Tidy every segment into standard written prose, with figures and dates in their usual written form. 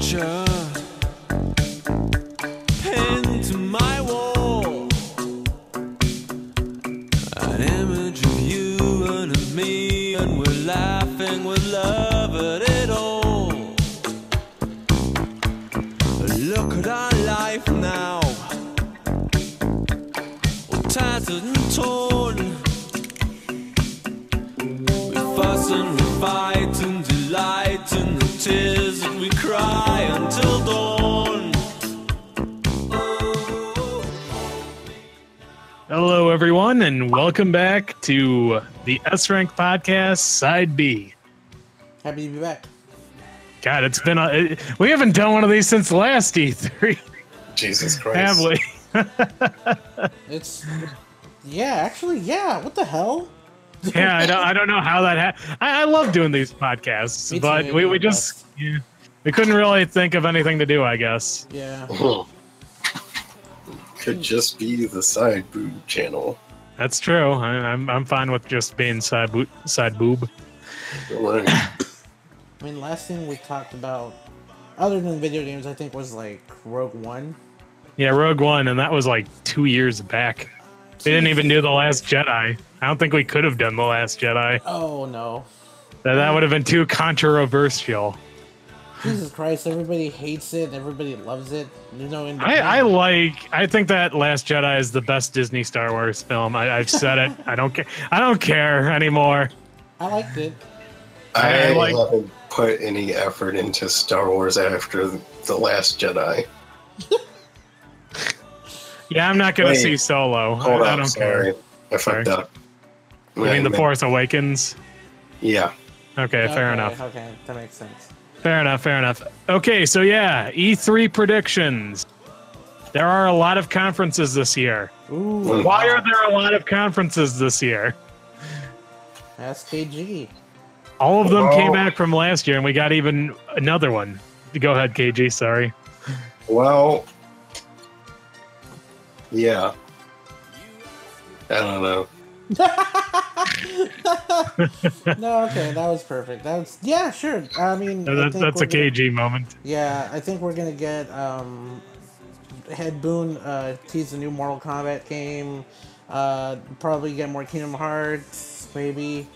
picture pinned to my wall. An image of you and of me, and we're laughing with love at it all. Look at our life now, all tattered and torn. We fuss and we fight and delight in the tears that we cry until dawn. Hello, everyone, and welcome back to the S-Rank Podcast, Side B. Happy to be back. God, it's been we haven't done one of these since last E3. Jesus Christ. Have we? Yeah, what the hell? Yeah, I don't know how that happened. I love doing these podcasts, Me but too, we just we couldn't really think of anything to do, I guess. Yeah. Could just be the side boob channel. That's true. I'm fine with just being side boob. I mean, last thing we talked about, other than video games, I think was like Rogue One. Yeah, Rogue One, and that was like 2 years back. They didn't even do The Last Jedi. I don't think we could have done The Last Jedi. Oh, no. That would have been too controversial. Jesus Christ, everybody hates it, everybody loves it. There's no I think that Last Jedi is the best Disney Star Wars film. I've said it. I don't care anymore. I liked it. I haven't put any effort into Star Wars after The Last Jedi. Yeah, I'm not going to see Solo. I don't care. I fucked up. You mean The Force Awakens? Yeah. Okay, fair enough. Okay, that makes sense. Fair enough. Okay, so yeah, E3 predictions. There are a lot of conferences this year. Ooh. Why are there a lot of conferences this year? Ask KG. All of them came back from last year, and we got even another one. Go ahead, KG, sorry. Well, yeah. I don't know. No, okay, that was perfect. Yeah, sure. I mean, that's a KG moment. Yeah, I think we're gonna get Head Boon tease a new Mortal Kombat game. Probably get more Kingdom Hearts, maybe.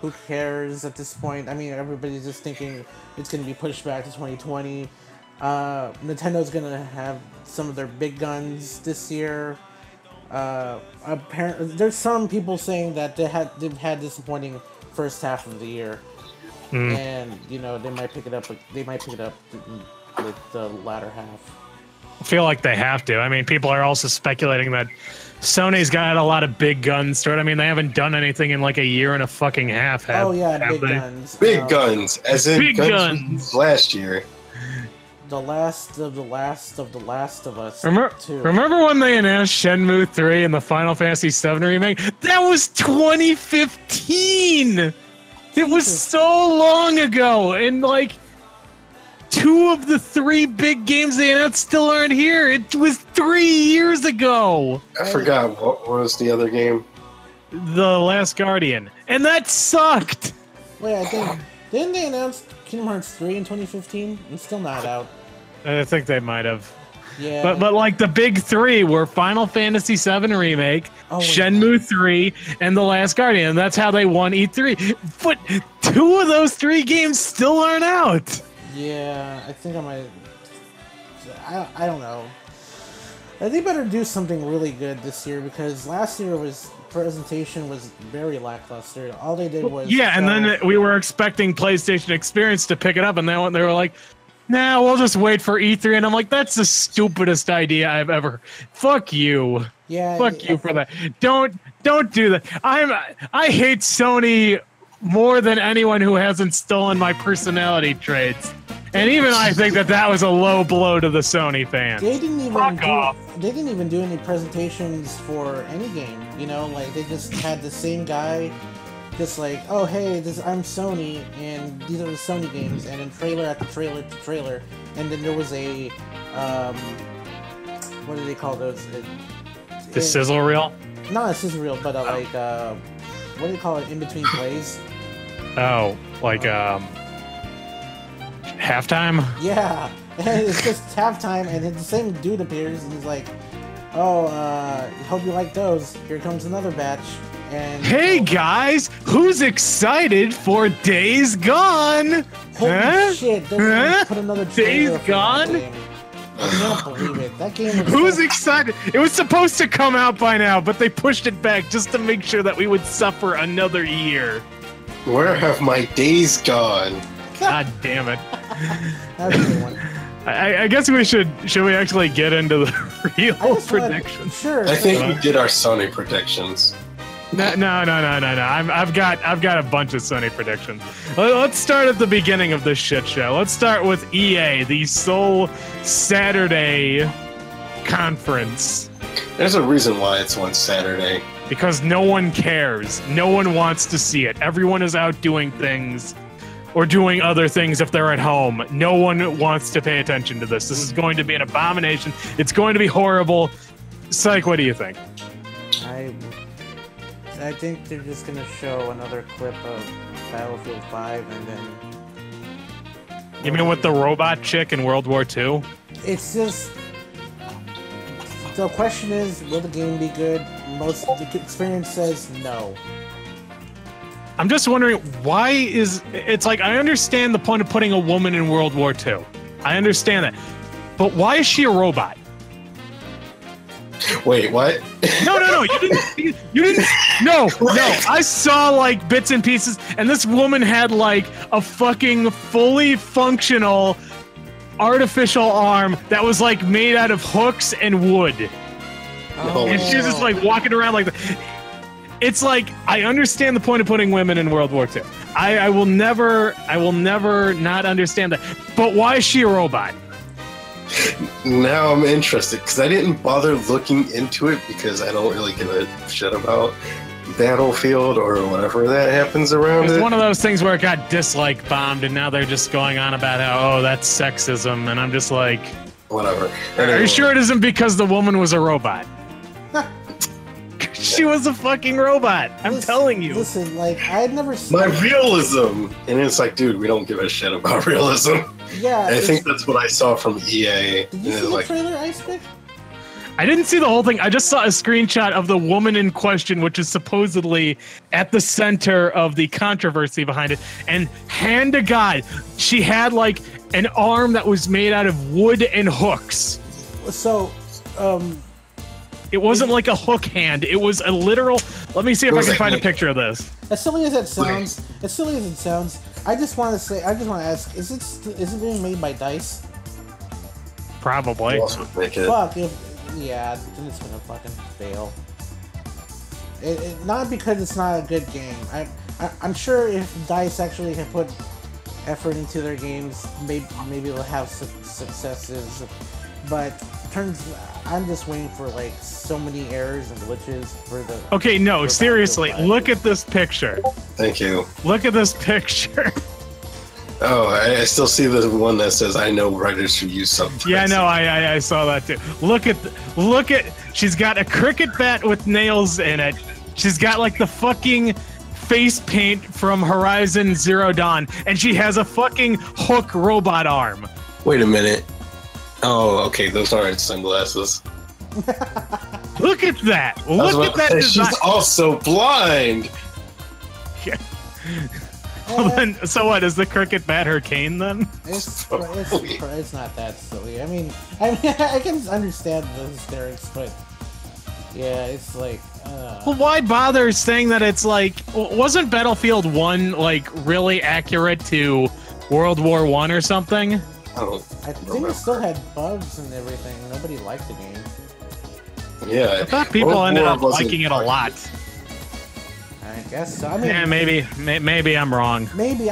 Who cares at this point? I mean, everybody's just thinking it's gonna be pushed back to 2020. Nintendo's gonna have some of their big guns this year. Apparently, there's some people saying that they've had disappointing first half of the year, and they might pick it up. They might pick it up with the latter half. I feel like they have to. I mean, people are also speculating that Sony's got a lot of big guns. I mean, they haven't done anything in like a year and a fucking half. Big guns. Big guns, as in big guns last year. The last of the last of the Last of Us. Remember when they announced Shenmue 3 and the Final Fantasy VII remake? That was 2015! It was so long ago, and like 2 of the 3 big games they announced still aren't here. It was 3 years ago. I forgot, what was the other game? The Last Guardian. And that sucked! Wait, didn't they announce Kingdom Hearts 3 in 2015? It's still not out. I think they might have. Yeah. But like the big 3 were Final Fantasy VII Remake, Shenmue 3, and The Last Guardian. And that's how they won E3. But 2 of those 3 games still aren't out. Yeah, I think I might. I don't know. They better do something really good this year, because last year's presentation was very lackluster. All they did was and then we were expecting PlayStation Experience to pick it up, and then they were like, "Nah, we'll just wait for E3." And I'm like, "That's the stupidest idea I've ever." Fuck you. Yeah. Fuck you for that. Don't do that. I hate Sony more than anyone who hasn't stolen my personality traits. And even I think that was a low blow to the Sony fans. They didn't even do any presentations for any game. Like they just had the same guy, just like, "Oh hey, I'm Sony, and these are the Sony games," and then trailer after trailer after trailer, and then there was a what do they call those? The sizzle reel? Not a sizzle reel, but what do you call it? In between plays. Oh, like halftime? Yeah. And it's just halftime, and then the same dude appears, and he's like, "Oh, hope you like those. Here comes another batch." And hey guys, who's excited for Days Gone? holy shit! They're gonna put another trailer Days for Gone? that game. I can't believe it. That game. Was Who's so- excited? It was supposed to come out by now, but they pushed it back just to make sure that we would suffer another year. Where have my days gone? God damn it. That's a good one. I guess we should we actually get into the real I just wanna- predictions? Sure. I think we did our Sony predictions. No. I've got a bunch of Sony predictions. Let's start at the beginning of this shit show. Let's start with EA, the sole Saturday conference. There's a reason why it's on Saturday. Because no one cares. No one wants to see it. Everyone is out doing things or doing other things if they're at home. No one wants to pay attention to this. This is going to be an abomination. It's going to be horrible. Psych, what do you think? I think they're just gonna show another clip of Battlefield 5 and then. You mean with the robot chick in World War II? It's just. The question is, will the game be good? Most of the experience says no. I'm just wondering why is it's like I understand the point of putting a woman in World War II. I understand that. But why is she a robot? Wait, what? No. You didn't. No. I saw like bits and pieces, and this woman had like a fucking fully functional artificial arm that was like made out of hooks and wood. Oh. And she was just like walking around like that. It's like I understand the point of putting women in World War II. I will never not understand that. But why is she a robot? Now I'm interested because I didn't bother looking into it because I don't really give a shit about Battlefield or whatever that happens around It's it. one of those things where it got dislike bombed, and now they're just going on about how that's sexism, and I'm just like, Whatever. are you sure it isn't because the woman was a robot? She was a fucking robot. I'm telling you. Listen, like I'd never seen. My realism, and it's like, dude, we don't give a shit about realism. Yeah, I think that's what I saw from EA. Did you see the trailer, Icepick? I didn't see the whole thing. I just saw a screenshot of the woman in question, which is supposedly at the center of the controversy behind it. And hand to God, she had like an arm that was made out of wood and hooks. So, It wasn't like a hook hand. It was a literal. Let me see if I can find a picture of this. as silly as it sounds, I just want to ask: Is it being made by DICE? Probably. Who else would make it? Fuck then it's gonna fucking fail. Not because it's not a good game. I'm sure if DICE actually had put effort into their games, maybe they'll have successes. But I'm just waiting for like so many errors and glitches for the. Okay, no, for seriously, Battlefield 5. look at this picture. Thank you. Look at this picture. Oh, I still see the one that says, I know writers who use subtitles. Yeah, no, I saw that too. Look at. She's got a cricket bat with nails in it. She's got like the fucking face paint from Horizon Zero Dawn, and she has a fucking hook robot arm. Wait a minute. Oh, okay, those aren't sunglasses. Look at that! Look at that design. She's also blind. Well, then, so what? Is the cricket bat her cane then? It's not that silly. I mean, I can understand the hysterics, but yeah, it's like. Well, why bother saying that it's like? Wasn't Battlefield 1 like really accurate to World War I or something? I think it still had bugs and everything. Nobody liked the game. Yeah. I thought people ended up liking it a lot. I guess so. I mean, Yeah, maybe I'm wrong. Maybe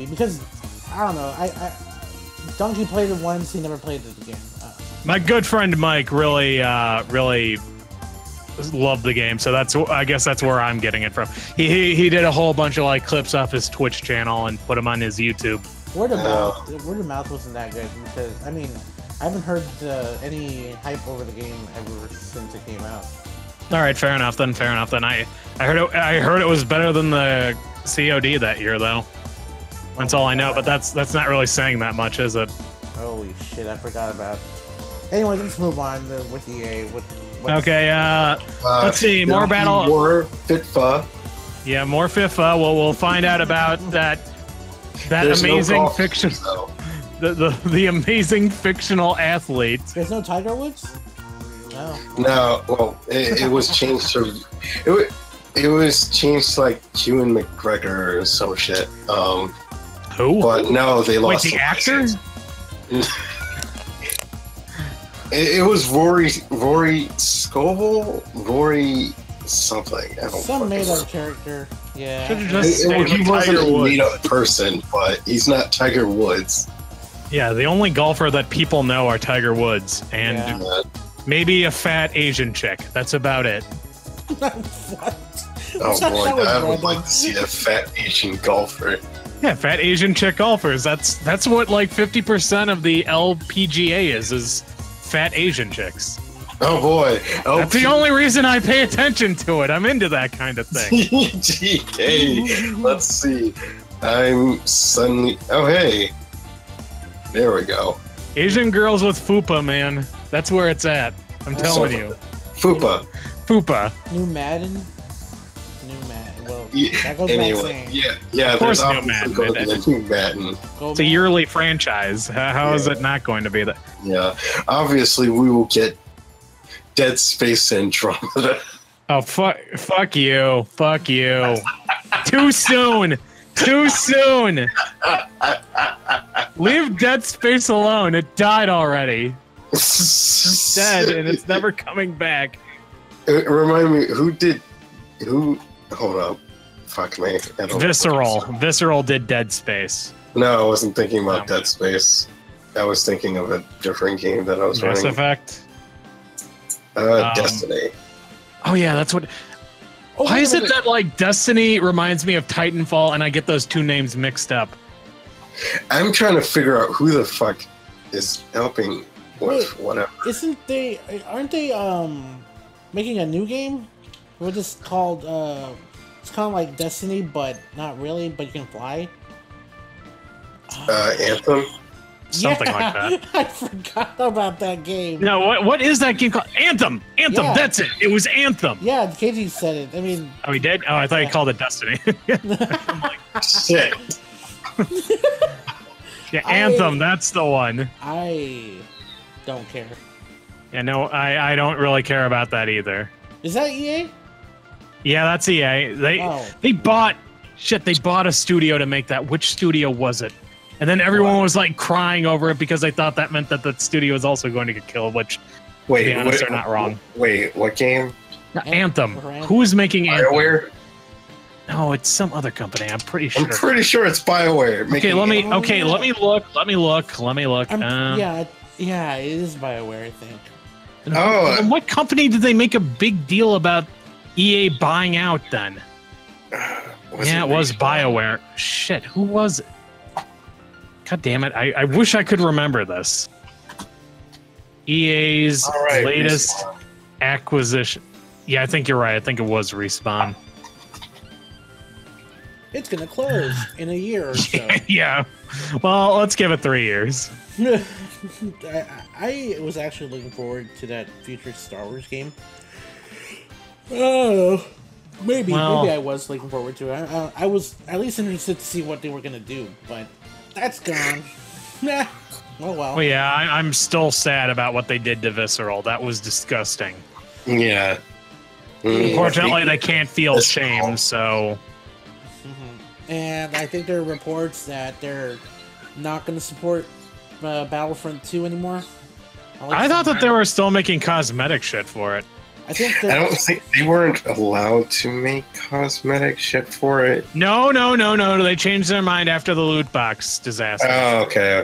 because I don't know. Donkey played it once. He never played it again. My good friend Mike really loved the game, so I guess that's where I'm getting it from. He did a whole bunch of like clips off his Twitch channel and put them on his YouTube. Word of mouth wasn't that good because I mean I haven't heard any hype over the game ever since it came out. All right, fair enough then. I heard it was better than the COD that year though. That's all I know, but that's not really saying that much, is it? Holy shit, I forgot about. Anyway, let's move on with EA. Okay, let's see. More battle. More FIFA. Yeah, more FIFA. Well, we'll find out about that There's amazing no fiction. though. The amazing fictional athlete. There's no Tiger Woods? No. No, well, it was changed to it was changed to like Ewan McGregor or some shit. Who? But no, they Wait, lost the actor? It was Rory Scovel, Rory something. I don't Some fucking made-up know. character. Yeah. Should've just He stayed with wasn't Tiger a Woods. made-up person, but he's not Tiger Woods. Yeah, the only golfer that people know are Tiger Woods and Yeah. Uh, maybe a fat Asian chick. That's about it. What? oh That boy, was I would random. like to see a fat Asian golfer. Yeah, fat Asian chick golfers. That's what like 50% of the LPGA is fat Asian chicks. Oh boy. Oh, That's the only reason I pay attention to it. I'm into that kind of thing. PGA. Let's see. I'm suddenly. Oh hey. There we go. Asian girls with fupa, man. That's where it's at. I'm telling you. Fupa. Fupa. New Madden? New Madden. Well, Yeah, that goes without anyway, saying. yeah. Of course, there's New obviously Madden, going to be man. a New Madden. Go It's a Madden. yearly franchise. How is Yeah. it not going to be that? Yeah, obviously we will get Dead Space Andromeda. Oh, fuck you. Fuck you. Too soon. Too soon. Leave Dead Space alone. It died already. It's dead, and it's never coming back. Remind me, who? Hold up. Fuck me. I don't Visceral. Visceral did Dead Space. No, I wasn't thinking about No. Dead Space. I was thinking of a different game that I was Mass running. Effect. Destiny. Oh, yeah, that's what. Oh, Why wait a is it minute. that, like, Destiny reminds me of Titanfall, and I get those two names mixed up? I'm trying to figure out who the fuck is helping with Wait. whatever. Aren't they making a new game? What is called it's kind of like Destiny, but not really, but you can fly. Anthem. Something like that. I forgot about that game. No, what is that game called? Anthem! Anthem, Yeah. that's it! It was Anthem! Yeah, KG said it. I mean, Oh, he did? Oh, I thought he called it Destiny. Shit. Yeah, Anthem, that's the one. I don't care. Yeah, no, I don't really care about that either. Is that EA? Yeah, that's EA. They bought a studio to make that. Which studio was it? And then everyone was like crying over it because they thought that meant that the studio was also going to get killed, which, Wait, to be honest, wait, they're not wrong. Wait, what game? Anthem. Anthem. Who's making Anthem? BioWare? No, it's some other company. I'm pretty sure. I'm pretty sure it's BioWare. Okay, making let me. Oh, Okay, yeah. let me look. Let me look. Yeah, it is BioWare, I think. Oh. And what company did they make a big deal about EA buying out then? It was BioWare. Shit, who was it? God damn it! I wish I could remember this. EA's All right, latest Respawn. acquisition. Yeah, I think you're right. I think it was Respawn. It's gonna close in a year or so. Yeah. Well, let's give it 3 years. I was actually looking forward to that future Star Wars game. Oh, maybe Well- I was looking forward to it. I was at least interested to see what they were gonna do, but that's gone. Nah. Oh well. Well, yeah, I'm still sad about what they did to Visceral. That was disgusting. Yeah. Unfortunately, they can't feel Visceral. shame, so... And I think there are reports that they're not going to support Battlefront 2 anymore. I thought that they were still making cosmetic shit for it. I think I don't think they weren't allowed to make cosmetic shit for it. No. They changed their mind after the loot box disaster. Oh, okay.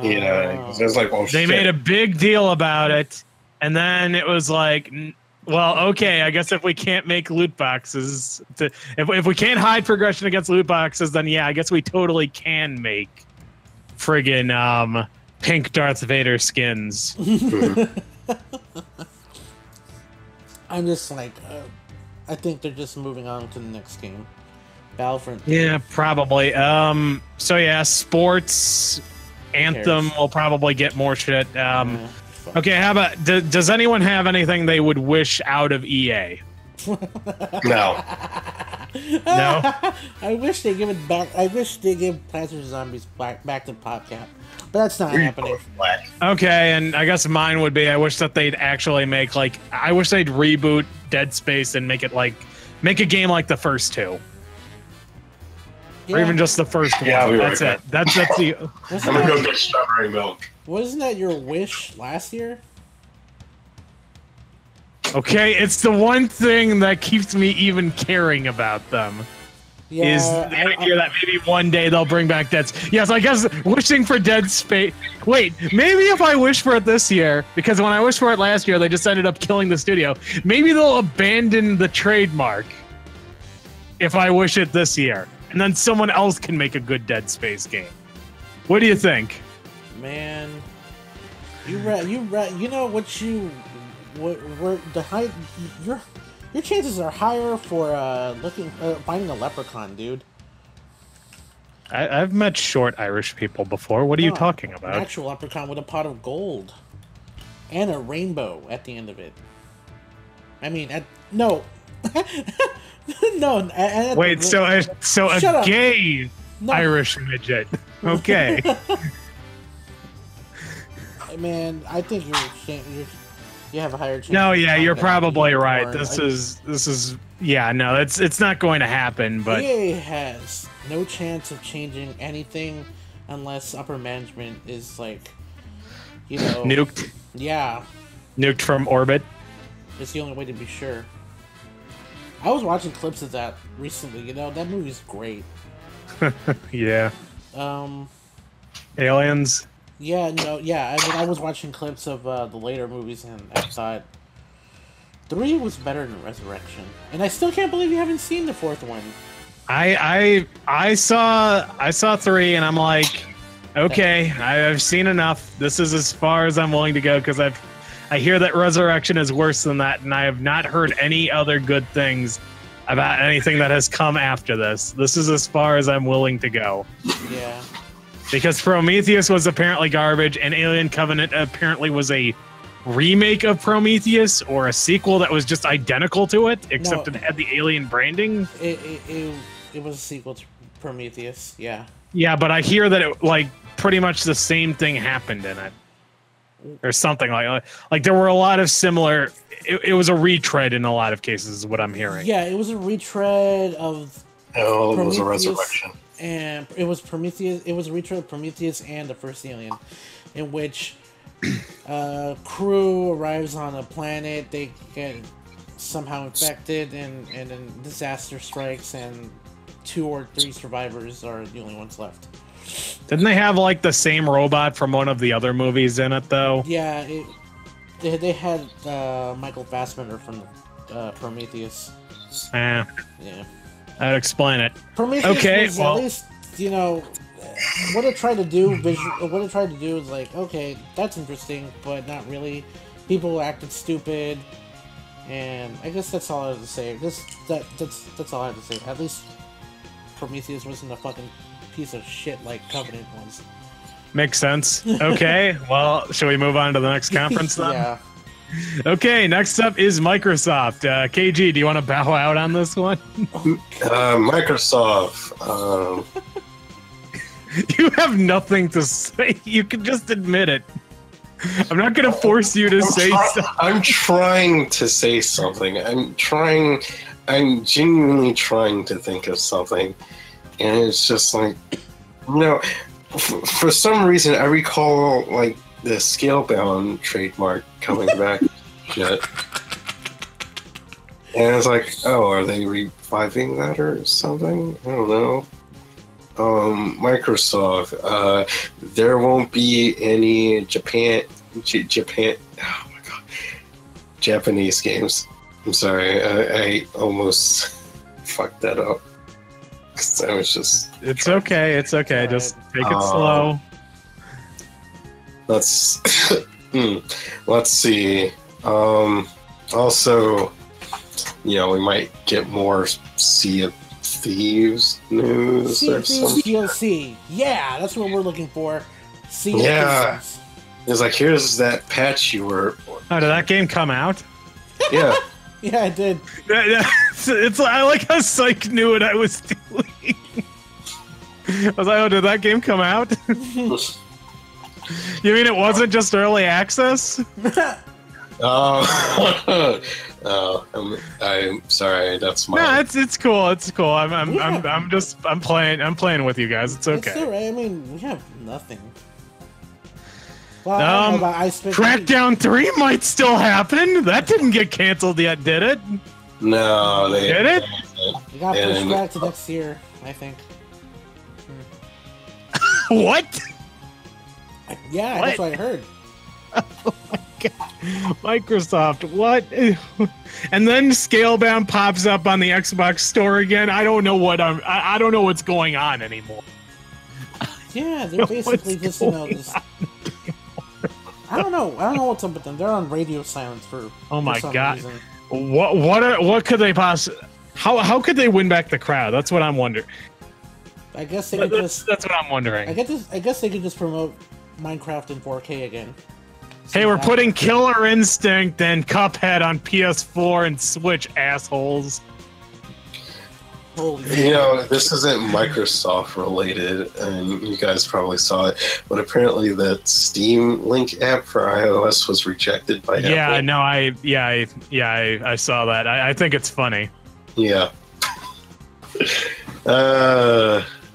Yeah, 'cause there's like, oh They shit. made a big deal about it, and then it was like, well, okay, I guess if we can't make loot boxes, if we can't hide progression against loot boxes, then yeah, I guess we totally can make friggin' pink Darth Vader skins. I'm just like, I think they're just moving on to the next game, Battlefront. Yeah, probably. So yeah, sports Anthem will probably get more shit. Fuck. Okay, how about does anyone have anything they would wish out of EA? No. No. I wish they give it back. I wish they give Plants vs Zombies back to PopCap, but that's not happening. Okay, and I guess mine would be I wish that they'd actually make like I wish they'd reboot Dead Space and make it like make a game like the first two. Or even just the first one. That's it. That's the. I'm gonna go get strawberry milk. Wasn't that your wish last year? Okay, it's the one thing that keeps me even caring about them. Yeah, Is the idea that maybe one day they'll bring back Dead Space. Yes, I guess wishing for Dead Space. Wait, maybe if I wish for it this year, because when I wished for it last year, they just ended up killing the studio. Maybe they'll abandon the trademark if I wish it this year. And then someone else can make a good Dead Space game. What do you think? Man, you know what you were the high your chances are higher for finding a leprechaun, dude. I've met short Irish people before. What are you talking about? An actual leprechaun with a pot of gold and a rainbow at the end of it. I mean, no. No. Wait, so a gay Irish midget. Okay. Man, I think you have a higher chance. No, yeah, you're probably right. This is yeah, no, it's not going to happen. But EA has no chance of changing anything unless upper management is like, you know, nuked. Yeah, nuked from orbit. It's the only way to be sure. I was watching clips of that recently. You know, that movie's great. Yeah. Aliens. Yeah, no, yeah. I mean, I was watching clips of the later movies, and I thought 3 was better than Resurrection, and I still can't believe you haven't seen the 4th one. I saw 3, and I'm like, okay, I've seen enough. This is as far as I'm willing to go because I hear that Resurrection is worse than that, and I have not heard any other good things about anything that has come after this. This is as far as I'm willing to go. Yeah. Because Prometheus was apparently garbage, and Alien Covenant apparently was a remake of Prometheus, or a sequel that was just identical to it, except it had the Alien branding. It was a sequel to Prometheus, yeah. Yeah, but I hear that it, like, pretty much the same thing happened in it. Or something like there were a lot of similar. It was a retread in a lot of cases, is what I'm hearing. Yeah, it was a retread of. Oh, it was a resurrection. And it was Prometheus. It was a retread of Prometheus and the first Alien, in which crew arrives on a planet. They get somehow infected, and then disaster strikes, and 2 or 3 survivors are the only ones left. Didn't they have like the same robot from one of the other movies in it though? Yeah, they had Michael Fassbender from Prometheus. Yeah. That'd explain it. Prometheus was, at least, you know, what it tried to do is like, okay, that's interesting, but not really. People acted stupid, and I guess that's all I have to say. That's all I have to say. At least Prometheus wasn't a fucking piece of shit like Covenant was. Makes sense. Okay, well, shall we move on to the next conference then? Yeah. Okay, next up is Microsoft. KG, do you want to bow out on this one? Microsoft. You have nothing to say. You can just admit it. I'm not going to force you to say something. I'm trying to say something. I'm genuinely trying to think of something. And it's just like, you know, for some reason I recall like the Scalebound trademark coming back. Shit. And it's like, oh, are they reviving that or something? I don't know. Microsoft, there won't be any Japan, oh my god, Japanese games. I'm sorry, I almost fucked that up. I was just. It's okay. It's okay. Right. Just take it slow. Let's see. Also, you know, we might get more Sea of Thieves news or something. DLC. Yeah, that's what we're looking for. See Yeah. It's like, here's that patch you were. Oh, did that game come out? Yeah. Yeah, I did. It's I like how Psych knew what I was doing. I was like, oh, did that game come out? You mean it wasn't just early access? Oh, I'm sorry. That's my. No, it's cool. It's cool. I'm playing with you guys. It's okay. It's alright. I mean, we have nothing. Well, I don't know about Icepick. Crackdown 3 might still happen. That didn't get canceled yet, did it? No, they did it. We got pushed back to next year, I think. What? Yeah, that's what I heard. Oh my God. Microsoft, what? And then Scalebound pops up on the Xbox store again. I don't know I don't know what's going on anymore. Yeah, they're basically just this. I don't know what's up with them. They're on radio silence for. Oh my some God! reason. What could they possibly? How could they win back the crowd? That's what I'm wondering. I guess they could just. That's what I'm wondering. I guess they could just promote Minecraft in 4K again. Hey, we're putting Killer Instinct and Cuphead on PS4 and Switch, assholes. Holy You know, this isn't Microsoft related, and you guys probably saw it, but apparently that Steam Link app for iOS was rejected by Apple. Yeah, no, I saw that. I think it's funny. Yeah.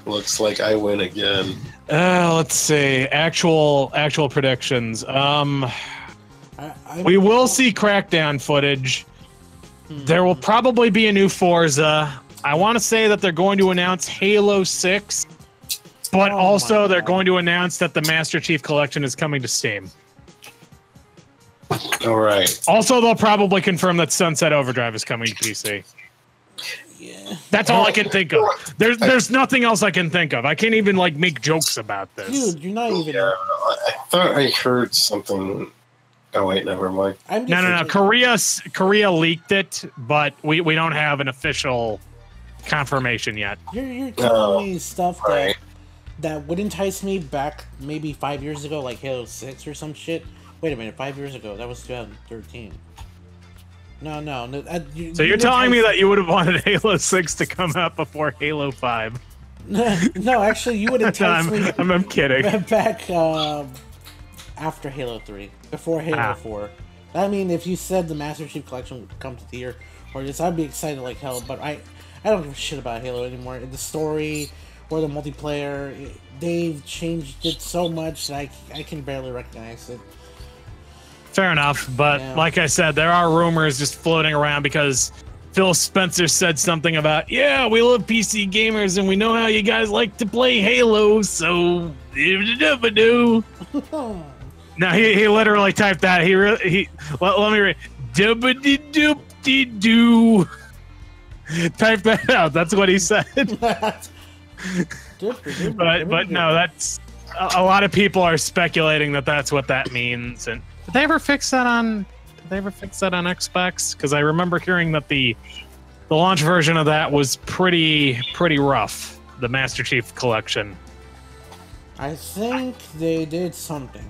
Looks like I win again. Let's see. Actual predictions. We will see Crackdown footage. There will probably be a new Forza. I want to say that they're going to announce Halo 6, but also they're going to announce that the Master Chief Collection is coming to Steam. All right. Also, they'll probably confirm that Sunset Overdrive is coming to PC. Yeah. That's all I can think of. There's nothing else I can think of. I can't even like make jokes about this. Dude, you're not even. Yeah, I thought I heard something. Oh wait, never mind. No. Korea leaked it, but we don't have an official confirmation yet. You're telling me stuff that would entice me back maybe 5 years ago, like Halo 6 or some shit. Wait a minute, 5 years ago? That was 2013. No. So you're telling me that you would have wanted Halo 6 to come out before Halo 5? No, actually, you would entice me. I'm kidding. Back after Halo 3, before Halo 4. I mean, if you said the Master Chief Collection would come to the year, or just, I'd be excited like hell. But I don't give a shit about Halo anymore. The story or the multiplayer, they've changed it so much that I can barely recognize it. Fair enough, but like I said, there are rumors just floating around because Phil Spencer said something about, yeah, we love PC gamers and we know how you guys like to play Halo, so do. No, he literally typed that. Let me read. Dubba-dee-doop-dee-doo. Type that out. That's what he said. but no, that's a lot of people are speculating that that's what that means. And did they ever fix that on Xbox? Because I remember hearing that the launch version of that was pretty rough. The Master Chief Collection. I think they did something,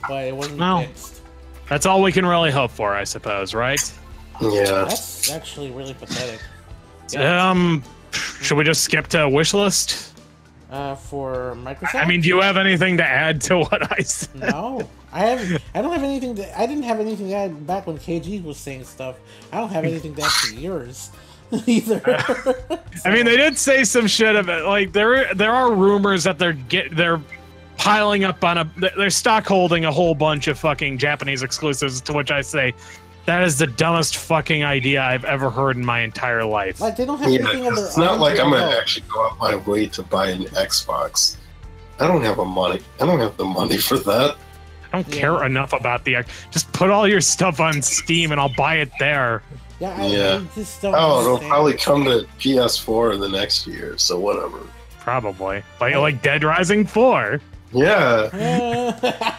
but it wasn't fixed. That's all we can really hope for, I suppose, right? Yeah. That's actually really pathetic. Should we just skip to Wishlist? For Microsoft? I mean, do you have anything to add to what I said? No. I don't have anything to... I didn't have anything to add back when KG was saying stuff. I don't have anything to add to yours either. I mean, they did say some shit about, like, there are rumors that they're piling up on they're stock holding a whole bunch of fucking Japanese exclusives, to which I say, that is the dumbest fucking idea I've ever heard in my entire life. Like, they don't have anything on their It's not like I'm gonna actually go out my way to buy an Xbox. I don't have the money for that. I don't care enough about just put all your stuff on Steam and I'll buy it there. I just don't it'll probably come to PS4 in the next year, so whatever. Probably. Like Dead Rising 4. Yeah.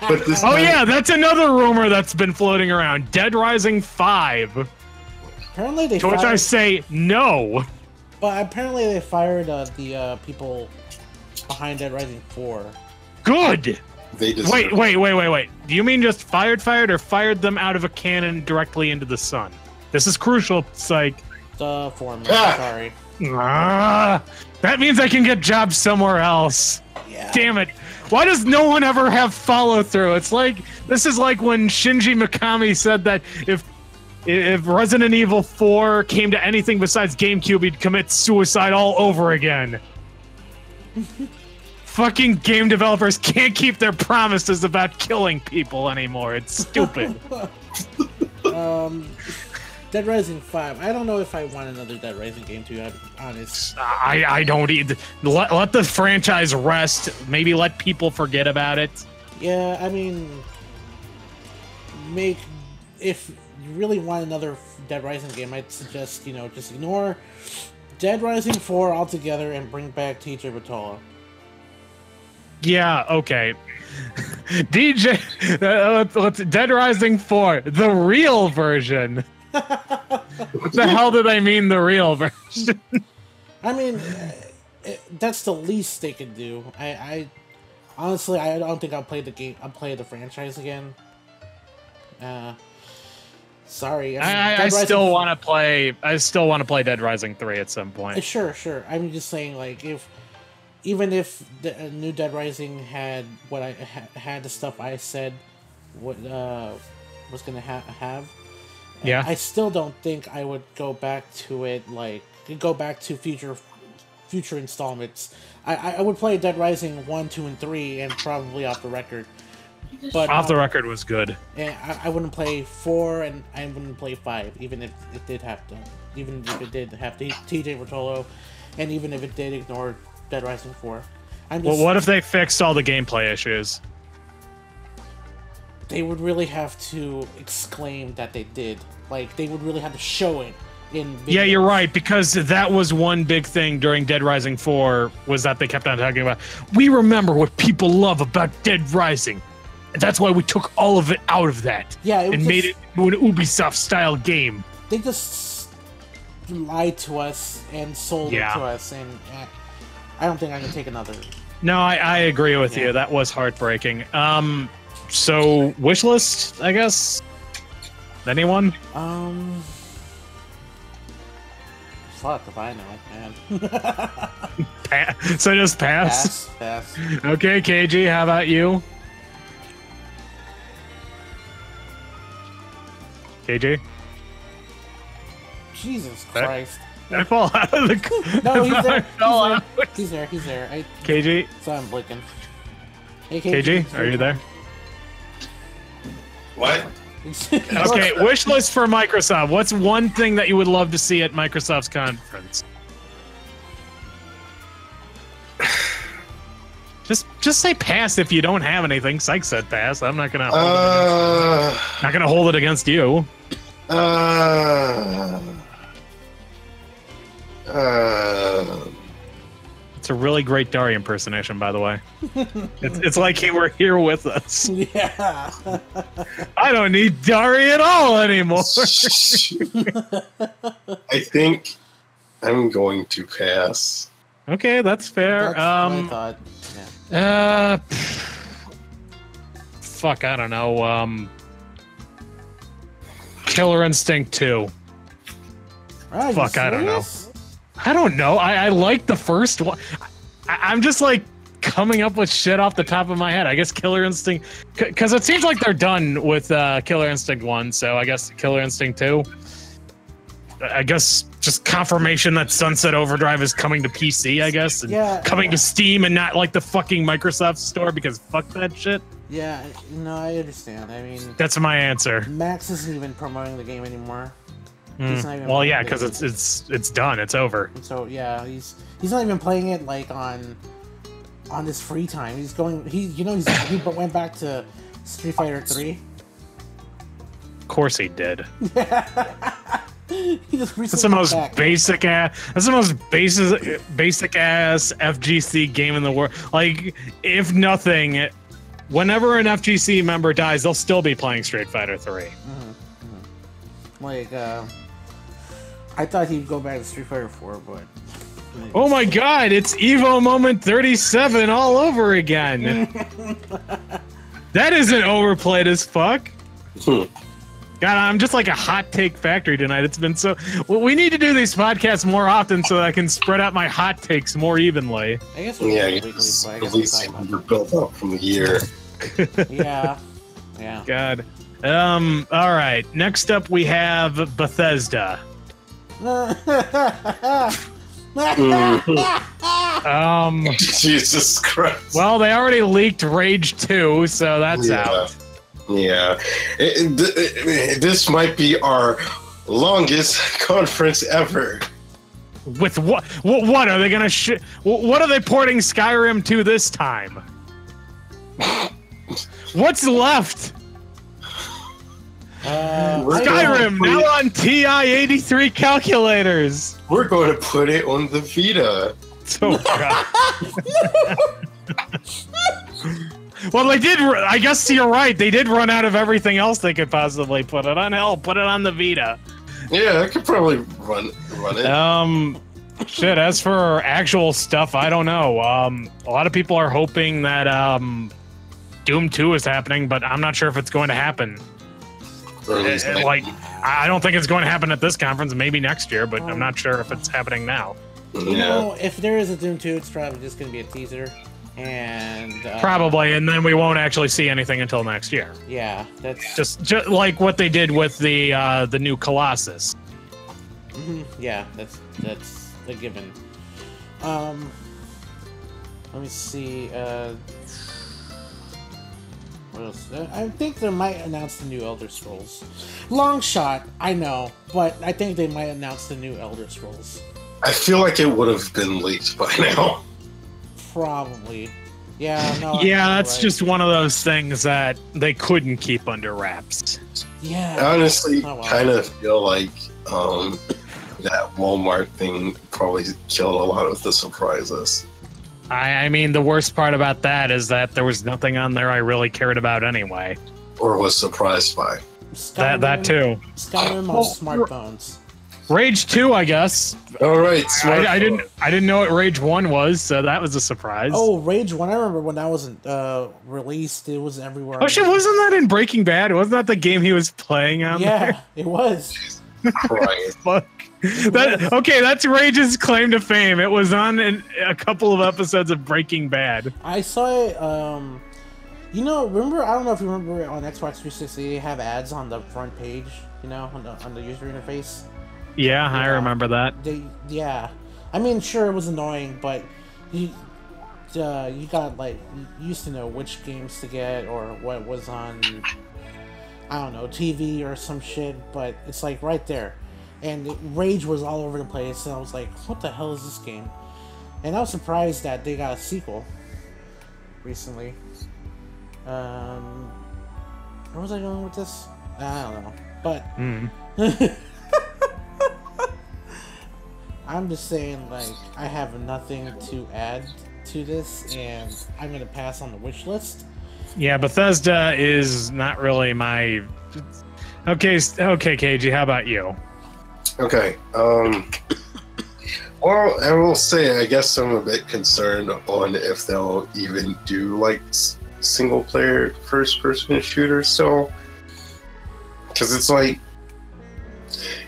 But this yeah, that's another rumor that's been floating around. Dead Rising 5. Apparently they to which I say no. But apparently they fired the people behind Dead Rising 4. Good. They deserve Wait. Do you mean just fired, or fired them out of a cannon directly into the sun? This is crucial, Psych. The former. Sorry. That means I can get jobs somewhere else. Yeah. Damn it. Why does no one ever have follow-through? This is like when Shinji Mikami said that if Resident Evil 4 came to anything besides GameCube, he'd commit suicide all over again. Fucking game developers can't keep their promises about killing people anymore. It's stupid. Dead Rising 5. I don't know if I want another Dead Rising game, to be honest. I don't either. Let the franchise rest. Maybe let people forget about it. Yeah, I mean, if you really want another Dead Rising game, I'd suggest, just ignore Dead Rising 4 altogether and bring back TJ Bertolo. Yeah, okay. Let's Dead Rising 4, the real version. What the hell did I mean, the real version? I mean, that's the least they could do. I honestly, I don't think I'll play the game. I'll play the franchise again. Sorry. I still want to play. I still want to play Dead Rising 3 at some point. Sure. I'm just saying, like, even if the new Dead Rising had what I had the stuff I said was gonna have. Yeah. I still don't think I would go back to it, go back to future installments. I would play Dead Rising 1, 2, and 3, and probably Off the Record. But Off the Record was good. And I wouldn't play 4, and I wouldn't play 5, even if it did have to. Even if it did have TJ Bertolo, and even if it did ignore Dead Rising 4. Well, what if they fixed all the gameplay issues? They would really have to exclaim that they did. Like, they would really have to show it in videos. Yeah, you're right, because that was one big thing during Dead Rising 4, was that they kept on talking about, we remember what people love about Dead Rising, and that's why we took all of it out of that. Yeah, and made it into an Ubisoft-style game. They just lied to us and sold it to us, and I don't think I can take another. No, I agree with you. That was heartbreaking. So, wishlist, I guess? Anyone? Fuck if I know, man. So just pass? Pass. Okay, KG, how about you? KG? Jesus Christ. I fall out of the... No, he's there. He's there. KG? So I'm blinking. Hey, KG, are you there? What? Okay, wish list for Microsoft. What's one thing that you would love to see at Microsoft's conference? Just say pass if you don't have anything. Psych said pass. I'm not gonna hold it against you. It's a really great Dari impersonation, by the way. It's like he were here with us. Yeah. I don't need Dari at all anymore. I think I'm going to pass. Okay, that's fair. That's what I thought. Yeah. Fuck, I don't know. Killer Instinct 2. Fuck, I don't know. I don't know. I like the first one. I'm just like coming up with shit off the top of my head. I guess Killer Instinct, because it seems like they're done with Killer Instinct 1, so I guess Killer Instinct 2. I guess just confirmation that Sunset Overdrive is coming to PC, I guess, and coming to Steam and not like the fucking Microsoft store, because fuck that shit. Yeah, no, I understand. I mean, that's my answer. Max isn't even promoting the game anymore. Well, yeah, because it's done. It's over. So yeah, he's not even playing it like on his free time. He's going. He went back to Street Fighter 3. Of course he did. He just that's the most basic ass. That's the most basic ass FGC game in the world. Like, if nothing, whenever an FGC member dies, they'll still be playing Street Fighter 3. Like, I thought he'd go back to Street Fighter 4, but Oh my god, it's Evo Moment 37 all over again. That isn't overplayed as fuck. God, I'm just like a hot take factory tonight. It's been so... Well, we need to do these podcasts more often so that I can spread out my hot takes more evenly. I guess we Yeah, weekly, it's but I at guess least we'll talk you're built up from the year. about- Yeah. Yeah. God. All right. Next up, we have Bethesda. Jesus Christ. Well, they already leaked Rage 2, so that's out. Yeah. This might be our longest conference ever. With what? What are they gonna? What are they porting Skyrim to this time? What's left? Skyrim now on TI-83 calculators. We're going to put it on the Vita. Oh god. Well, they did. I guess you're right. They did run out of everything else they could possibly put it on. Hell, put it on the Vita. Yeah, I could probably run it. Shit. As for actual stuff, I don't know. A lot of people are hoping that Doom 2 is happening, but I'm not sure if it's going to happen. Like, I don't think it's going to happen at this conference. Maybe next year, but I'm not sure if it's happening now. You know, if there is a Doom 2, it's probably just going to be a teaser. And probably, and then we won't actually see anything until next year. Yeah, that's just like what they did with the new Colossus. Yeah, that's a given. Let me see. What else? I think they might announce the new Elder Scrolls. Long shot, I know, but I think they might announce the new Elder Scrolls. I feel like it would have been leaked by now. Probably. Yeah, no. Yeah, that's right. just one of those things that they couldn't keep under wraps. Yeah. I honestly Oh, wow. kind of feel like that Walmart thing probably killed a lot of the surprises. I mean, the worst part about that is that there was nothing on there I really cared about anyway. Or was surprised by. That too. Skyrim on smartphones. Rage 2, I guess. All right, I didn't know what Rage 1 was, so that was a surprise. Oh, Rage 1, I remember when that wasn't released, it was everywhere. Oh shit, wasn't that in Breaking Bad? Wasn't that the game he was playing on Yeah, there? it was. Christ. Fuck. Okay, that's Rage's claim to fame. It was on a couple of episodes of Breaking Bad. I saw it, you know, remember, I don't know if you remember on Xbox 360, they have ads on the front page, you know, on the user interface. Yeah, I remember that. Yeah. I mean, sure, it was annoying, but you got, like, you used to know which games to get or what was on, I don't know, TV or some shit, but it's, like, right there. And Rage was all over the place, and I was like, what the hell is this game? And I was surprised that they got a sequel recently. Where was I going with this? I don't know. But I'm just saying, like, I have nothing to add to this, and I'm gonna pass on the wish list. Yeah, Bethesda is not really my... Okay, KG, how about you? Okay. Well, I will say, I guess I'm a bit concerned on if they'll even do, like, single-player first-person shooters still. Because it's like,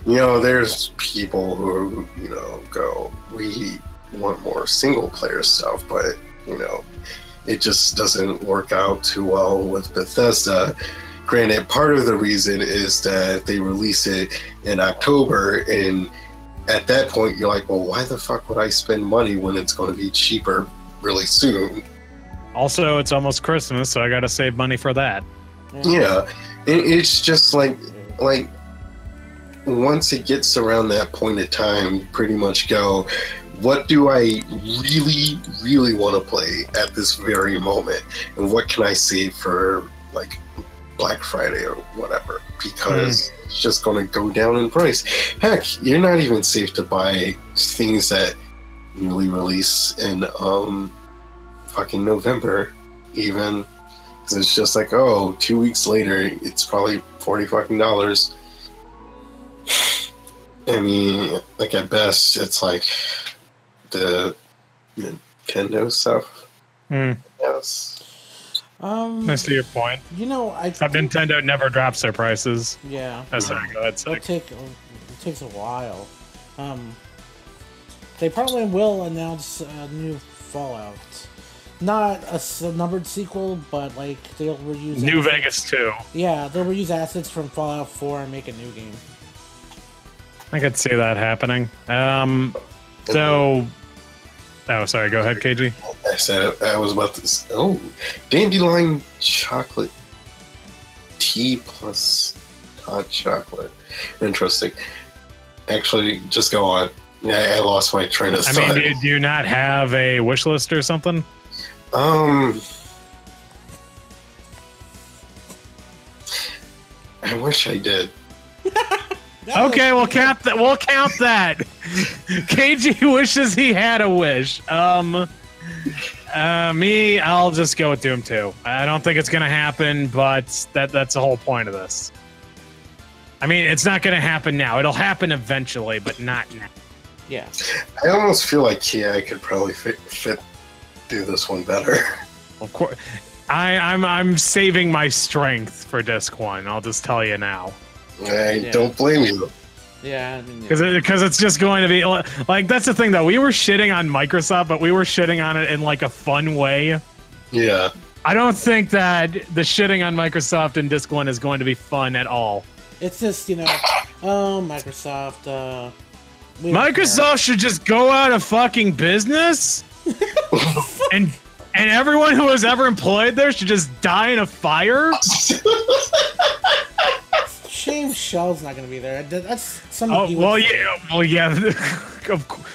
you know, there's people who, you know, go, we want more single-player stuff, but, you know, it just doesn't work out too well with Bethesda. Granted, part of the reason is that they release it in October, and at that point, you're like, well, why the fuck would I spend money when it's going to be cheaper really soon? Also, it's almost Christmas, so I gotta save money for that. Yeah, it's just like once it gets around that point of time, you pretty much go, what do I really, really want to play at this very moment? And what can I save for, like, Black Friday or whatever? Because it's just going to go down in price. Heck, you're not even safe to buy things that newly release in fucking November, even. Because it's just like, oh, 2 weeks later, it's probably $40 fucking dollars. I mean, like, at best, it's like, the Nintendo stuff. Yes. I see your point. You know, Nintendo never drops their prices. Yeah. Sorry, go ahead, Psych. It takes a while. They probably will announce a new Fallout. Not a numbered sequel, but like they'll reuse New assets. Vegas 2. Yeah, they'll reuse assets from Fallout 4 and make a new game. I could see that happening. So, oh, sorry. Go ahead, KG. I said I was about to. Oh, dandelion chocolate tea plus hot chocolate. Interesting. Actually, just go on. Yeah, I lost my train of thought. I mean, do you not have a wish list or something? I wish I did. Okay, we'll count that. We'll count that. KG wishes he had a wish. Me, I'll just go with Doom 2. I don't think it's gonna happen, but that's the whole point of this. I mean, it's not gonna happen now. It'll happen eventually, but not now. Yeah. I almost feel like I could probably do this one better. Of course, I'm saving my strength for disc 1. I'll just tell you now. I don't blame you. Yeah, I mean, Because it's just going to be like that's the thing though. We were shitting on Microsoft, but we were shitting on it in like a fun way. Yeah. I don't think that the shitting on Microsoft in Disc 1 is going to be fun at all. it's just, you know, Microsoft, Microsoft should just go out of fucking business, and everyone who was ever employed there should just die in a fire. Shame Shell's not going to be there. That's something. Oh well, yeah.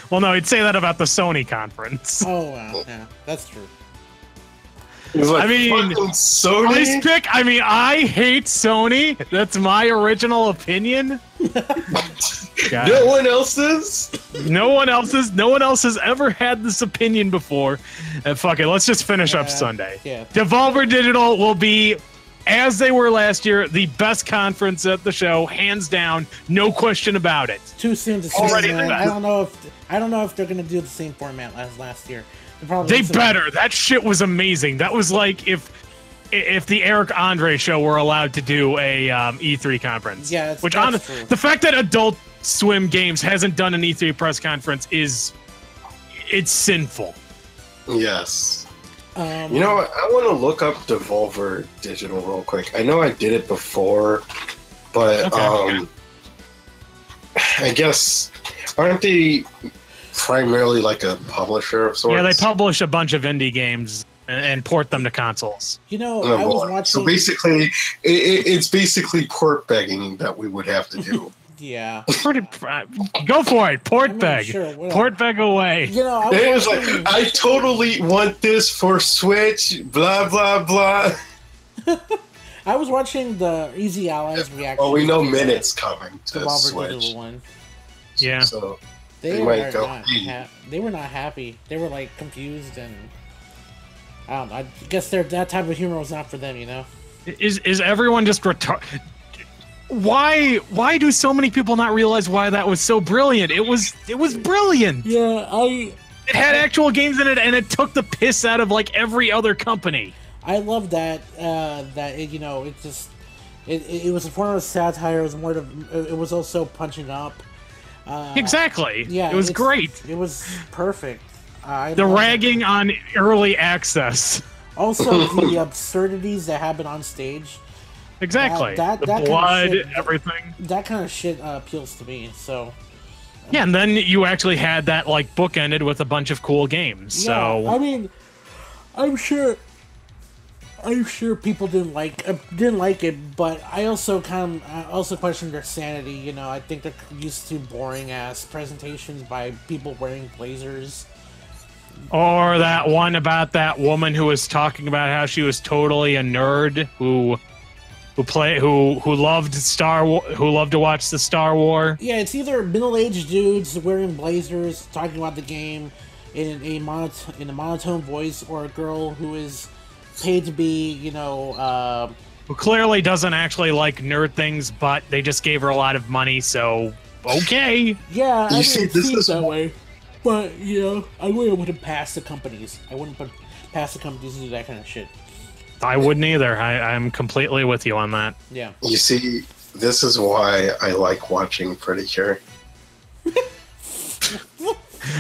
Well, no, he'd say that about the Sony conference. Oh wow, yeah, that's true. Like, I mean, Sony? Icepick. I mean, I hate Sony. That's my original opinion. No one else's? No one else's. No one else has ever had this opinion before. Fuck it. Let's just finish up Sunday. Yeah. Devolver Digital will be, as they were last year, the best conference at the show, hands down, no question about it. Too soon to say. Already Man. the best. I don't know if they're going to do the same format as last year. They better. That shit was amazing. That was like if the Eric Andre show were allowed to do a E3 conference. Yeah, which that's true. the fact that Adult Swim Games hasn't done an E3 press conference it's sinful. Yes. You know what? I want to look up Devolver Digital real quick. I know I did it before, but Okay. I guess aren't they primarily like a publisher of sorts? Yeah, they publish a bunch of indie games and port them to consoles. You know, Oh, I was boy. watching. So basically, it's basically port begging that we would have to do. Yeah. Go for it. Port I mean, beg. sure, whatever. Port beg away. You know, It was like, I totally want this for Switch, blah, blah, blah. I was watching the Easy Allies reaction. Well, we know Minute's coming to Devolver Switch. Digital one. Yeah. So They They were might go, not. "Hey." They were not happy. They were like confused and. I guess that type of humor was not for them, you know. Is everyone just retarded? Why do so many people not realize why that was so brilliant? It was brilliant. Yeah, It had actual games in it, and it took the piss out of like every other company. I love that. You know, it was a form of satire. It was more of. It was also punching up. Exactly. Yeah, it was great. It was perfect. The ragging on early access. Also, the absurdities that happen on stage. Exactly. That the kind of blood, shit- everything. That kind of shit appeals to me. So. Yeah, and then you actually had that like bookended with a bunch of cool games. Yeah, So I mean, I'm sure people didn't like it, but I also question their sanity. You know, I think they're used to boring ass presentations by people wearing blazers. or that one about that woman who was talking about how she was totally a nerd who loved to watch the Star War. Yeah, it's either middle-aged dudes wearing blazers talking about the game in a monotone voice, or a girl who is paid to be, you know, Who clearly doesn't actually like nerd things, but they just gave her a lot of money, so okay. yeah, I You mean, see, it this seems is that way. But I wouldn't pass the companies. I wouldn't pass the companies to do that kind of shit. I wouldn't either. I'm completely with you on that. Yeah. You see, this is why I like watching Pretty Cure.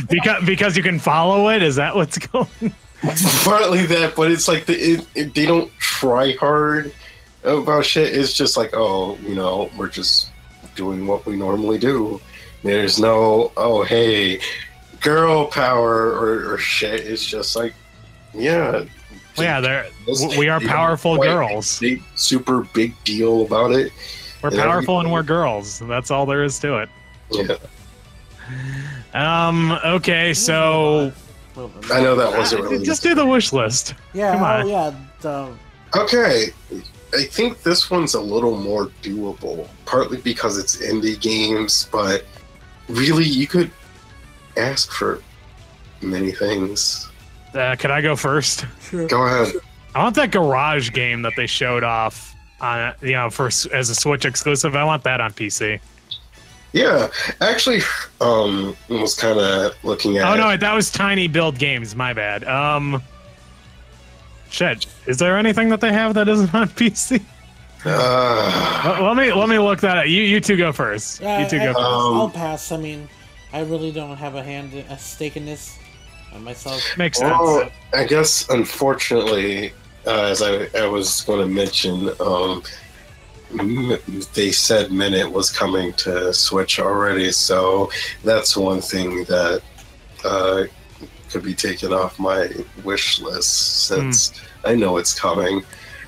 Because you can follow it? Is that what's going? Partly that, but it's like they don't try hard about shit. It's just like, oh, we're just doing what we normally do. There's no, oh, hey, girl power or shit. It's just like, yeah. Yeah, we are powerful girls. Big, super big deal about it. We're powerful and we're girls. That's all there is to it. Yeah. Okay, so I know that wasn't really. Just do the wish list. Yeah. Come on. Yeah. Okay. I think this one's a little more doable, partly because it's indie games, but really you could ask for many things. Can I go first? Sure. Go ahead. I want that Garage game that they showed off on, as a Switch exclusive. I want that on PC. Yeah, actually, was kind of looking at. Oh no, that was Tiny Build Games. My bad. Shit, is there anything that they have that isn't on PC? Let me look that up. You two go first. You two go first. I'll pass. I mean, I really don't have a stake in this myself. Makes sense. Well, I guess unfortunately, as I was going to mention, they said Minute was coming to Switch already, so that's one thing that could be taken off my wish list since I know it's coming.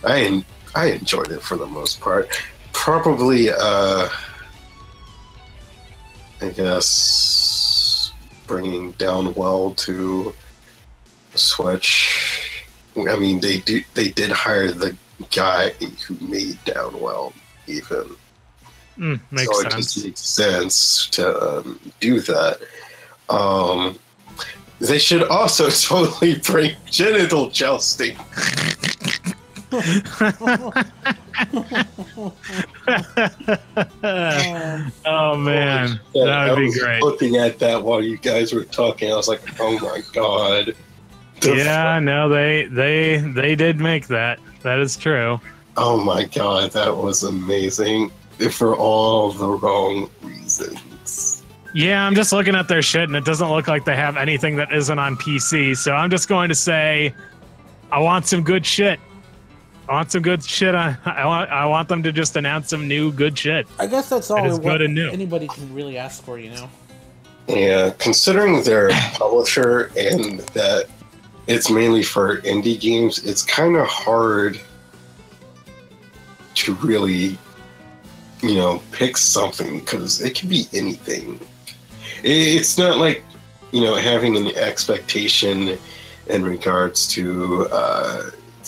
I enjoyed it for the most part. Probably, I guess, bringing Downwell to Switch. I mean, they did hire the guy who made Downwell even. Makes so sense. It just makes sense to do that. They should also totally bring genital jousting. Oh man, that would be great. Looking at that while you guys were talking, I was like, oh my god. Yeah, no, they did make that. That is true. Oh my god, that was amazing. For all the wrong reasons. Yeah, I'm just looking at their shit, and it doesn't look like they have anything that isn't on PC. So I'm just going to say, I want some good shit. I want some good shit. I want them to just announce some new good shit. I guess that's all good and new. Anybody can really ask for, Yeah, considering their publisher and that it's mainly for indie games, it's kind of hard to really, pick something because it can be anything. It's not like, having an expectation in regards to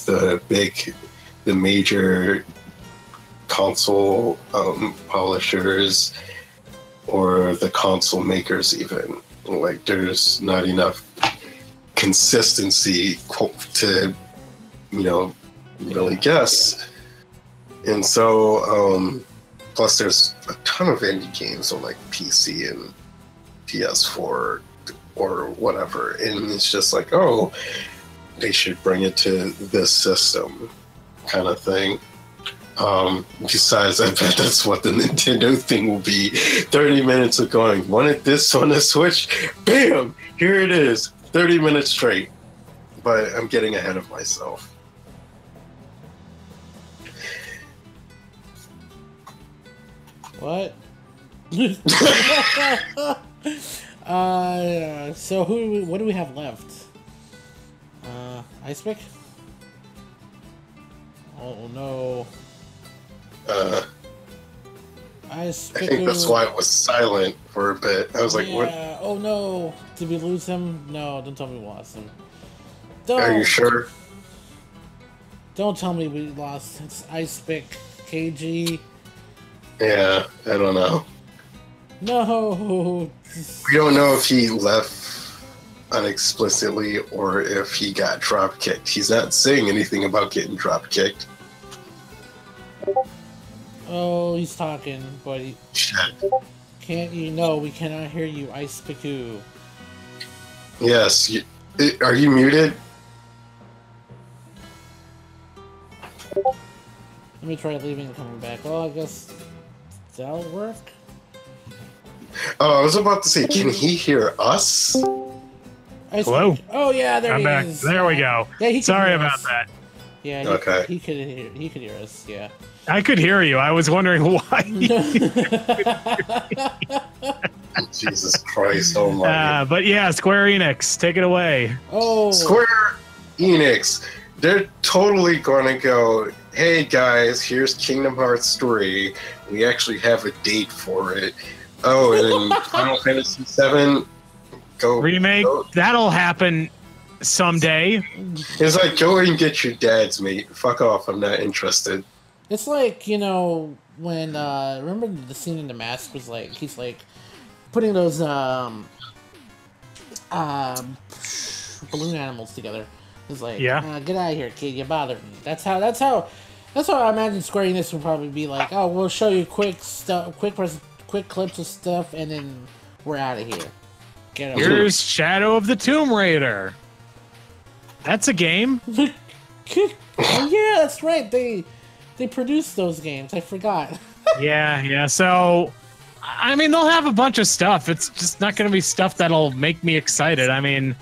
the major console publishers or the console makers even. Like, there's not enough consistency to, really guess. And so, plus there's a ton of indie games on like PC and PS4 or whatever. And it's just like, oh, they should bring it to this system kind of thing. Besides, I bet that's what the Nintendo thing will be. 30 minutes of going, wanted this on the Switch? Bam! Here it is. 30 minutes straight. But I'm getting ahead of myself. What? So what do we have left? Icepick? Oh no. I think that's why it was silent for a bit. I was like, what? Oh no. Did we lose him? No, don't tell me we lost him. Are you sure? Don't tell me we lost. It's Icepick KG. Yeah, I don't know. No. We don't know if he left unexplicitly or if he got drop kicked. He's not saying anything about getting drop kicked. Oh, he's talking, but Shit. can't you know we cannot hear you, Icepick. Yes. Are you muted? Let me try leaving and coming back. Well, I guess that'll work. Oh, I was about to say, can he hear us? Hello? Oh yeah, there I'm he back. is. There we go. Yeah, he could Sorry hear about us. that. Yeah, Okay. he could hear us. Yeah. I could hear you. I was wondering why. Jesus Christ, oh my. But yeah, Square Enix, take it away. Oh. Square Enix, they're totally gonna go, hey guys, here's Kingdom Hearts 3. We actually have a date for it. Oh, and then Final Fantasy 7, go Remake, go. that'll happen someday. It's like, go and get your dad's, mate. Fuck off, I'm not interested. It's like, you know, when remember the scene in The Mask was like he's like putting those balloon animals together. It's like, Yeah. get out of here, kid, you bothered me. That's how I imagine Square Enix would probably be like, oh, we'll show you quick clips of stuff, and then we're out of here. Get over Here's Shadow of the Tomb Raider. That's a game. Oh yeah, that's right. They produced those games. I forgot. Yeah. So, I mean, they'll have a bunch of stuff. It's just not going to be stuff that'll make me excited. I mean,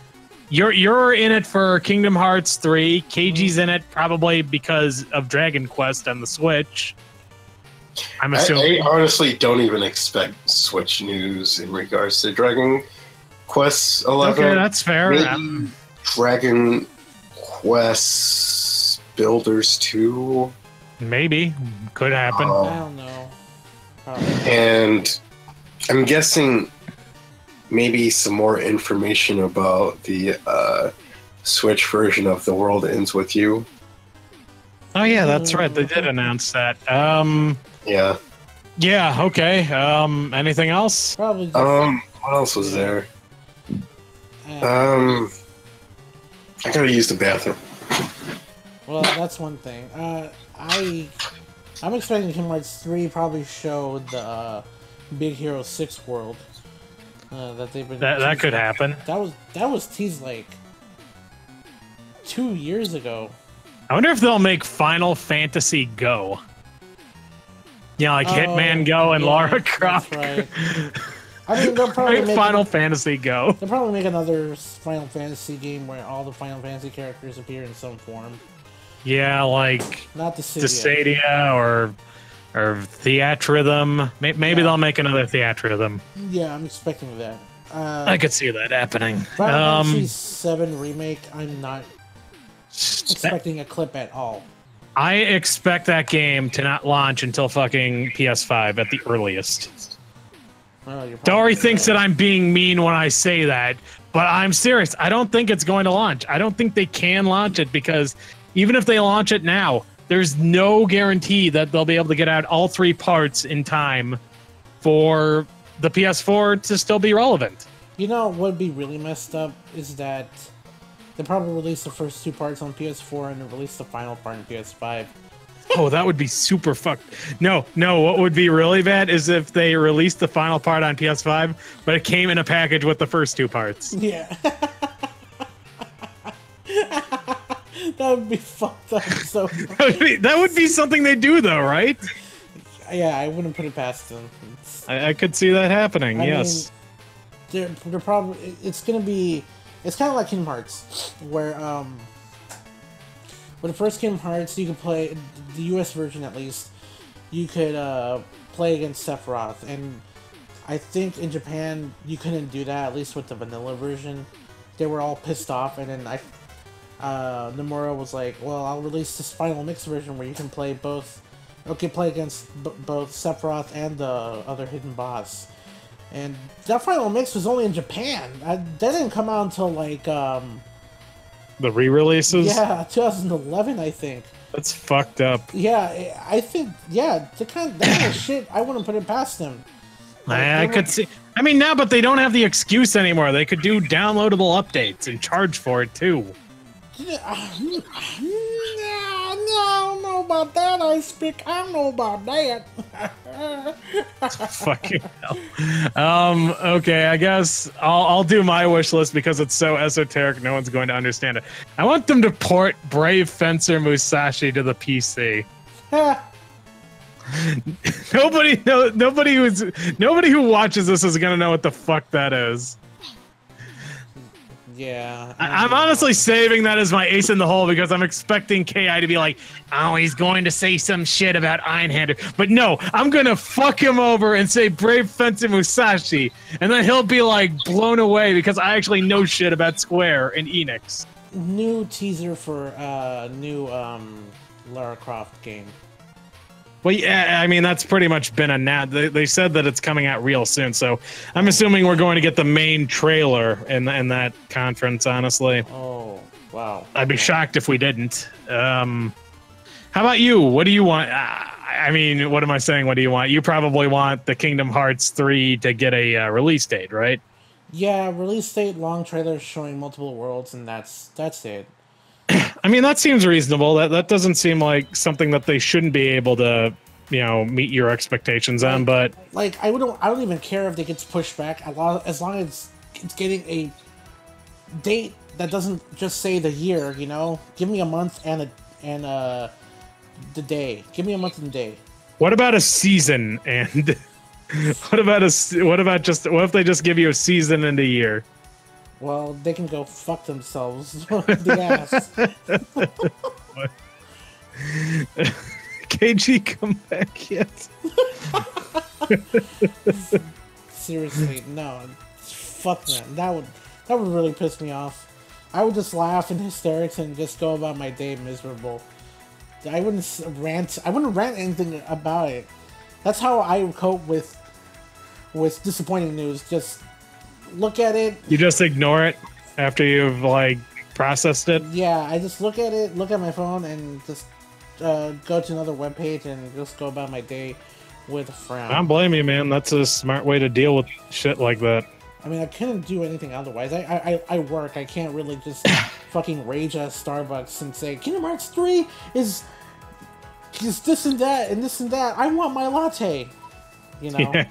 you're in it for Kingdom Hearts 3. KG's in it probably because of Dragon Quest on the Switch. I'm assuming. I honestly don't even expect Switch news in regards to Dragon Quest 11. Okay, that's fair. Maybe Dragon Quest Builders 2. Maybe. Could happen. I don't know. And I'm guessing maybe some more information about the Switch version of The World Ends With You. Oh, yeah, that's right. They did announce that. Yeah. Yeah, okay. Anything else? Probably. Just, what else was there? I gotta use the bathroom. Well, that's one thing. I'm expecting Kingdom Hearts 3 probably show the Big Hero 6 world that they've been. That could happen. That was teased like 2 years ago. I wonder if they'll make Final Fantasy Go. You know, like Hitman Go and yeah, Lara Croft. That's right. I mean, they'll probably Make Final Fantasy Go. They'll probably make another Final Fantasy game where all the Final Fantasy characters appear in some form. Yeah, like Not the Dissidia or Theatrhythm. Maybe they'll make another Theatrhythm. Yeah, I'm expecting that. I could see that happening. Final Fantasy 7 remake. I'm not expecting a clip at all. I expect that game to not launch until fucking PS5 at the earliest. Well, Dory thinks that I'm being mean when I say that, but I'm serious. I don't think it's going to launch. I don't think they can launch it because even if they launch it now, there's no guarantee that they'll be able to get out all 3 parts in time for the PS4 to still be relevant. You know what would be really messed up is that they probably release the first 2 parts on PS4 and then release the final part on PS5. Oh, that would be super fucked. No, what would be really bad is if they released the final part on PS5, but it came in a package with the first 2 parts. Yeah. That would be fucked up so much. That would be something they do, though, right? Yeah, I wouldn't put it past them. I could see that happening, yes. Mean, they're probably... It's gonna be... It's kind of like Kingdom Hearts, where, when it first Kingdom Hearts, you could play, the US version at least, you could, play against Sephiroth, and I think in Japan, you couldn't do that, at least with the vanilla version. They were all pissed off, and then Nomura was like, well, I'll release this final mix version where you can play both, play against both Sephiroth and the other hidden boss. And that final mix was only in Japan. That didn't come out until like the re-releases. Yeah, 2011, I think. That's fucked up. Yeah, I think that kind of shit. I wouldn't put it past them. Like, I could see. I mean, now, but they don't have the excuse anymore. They could do downloadable updates and charge for it too. No, I don't know about that, Icepick. I don't know about that. Fucking hell. Okay, I guess I'll do my wish list because it's so esoteric no one's going to understand it. I want them to port Brave Fencer Musashi to the PC. Nobody who watches this is gonna know what the fuck that is. Yeah. I'm honestly saving that as my ace in the hole because I'm expecting KI to be like, oh, he's going to say some shit about Einhander. But no, I'm going to fuck him over and say Brave Fencer Musashi. And then he'll be like blown away because I actually know shit about Square and Enix. New teaser for new Lara Croft game. Well, yeah, I mean, that's pretty much been announced. They said that it's coming out real soon, so I'm assuming we're going to get the main trailer in that conference, honestly. Oh, wow. I'd be shocked if we didn't. How about you? What do you want? I mean, what am I saying? What do you want? You probably want the Kingdom Hearts 3 to get a release date, right? Yeah, release date, long trailer showing multiple worlds, and that's it. I mean, that seems reasonable. That doesn't seem like something that they shouldn't be able to, meet your expectations on. But like, I don't even care if it gets pushed back as long as it's getting a date that doesn't just say the year. Give me a month and the day. Give me a month and the day. What about a season? And what if they just give you a season and a year? Well, they can go fuck themselves. The ass. KG come back yet? Seriously, no. Fuck them. That would really piss me off. I would just laugh in hysterics and just go about my day miserable. I wouldn't rant anything about it. That's how I would cope with disappointing news. Just look at it. You just ignore it after you've processed it? Yeah, I just look at it, look at my phone, and just go to another webpage and just go about my day with a frown. I don't blame you, man. That's a smart way to deal with shit like that. I mean, I couldn't do anything otherwise. I work. I can't really just fucking rage at Starbucks and say, Kingdom Hearts 3 is this and that and this and that. I want my latte. Yeah,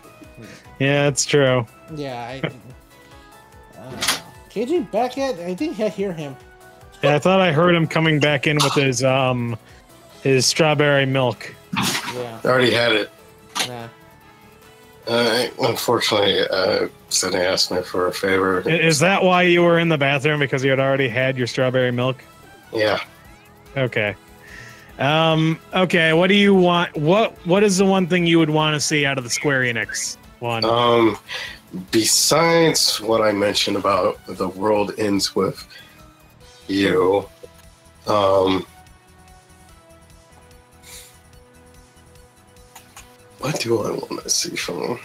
that's true. Yeah, KG back yet? I think I hear him. Yeah, I thought I heard him coming back in with his strawberry milk. Yeah. I already had it. Nah. Unfortunately, Sydney asked me for a favor. Is that why you were in the bathroom? Because you had already had your strawberry milk? Yeah. Okay. Okay, what do you want? What is the one thing you would want to see out of the Square Enix one? Besides what I mentioned about the world ends with you, what do I want to see from them?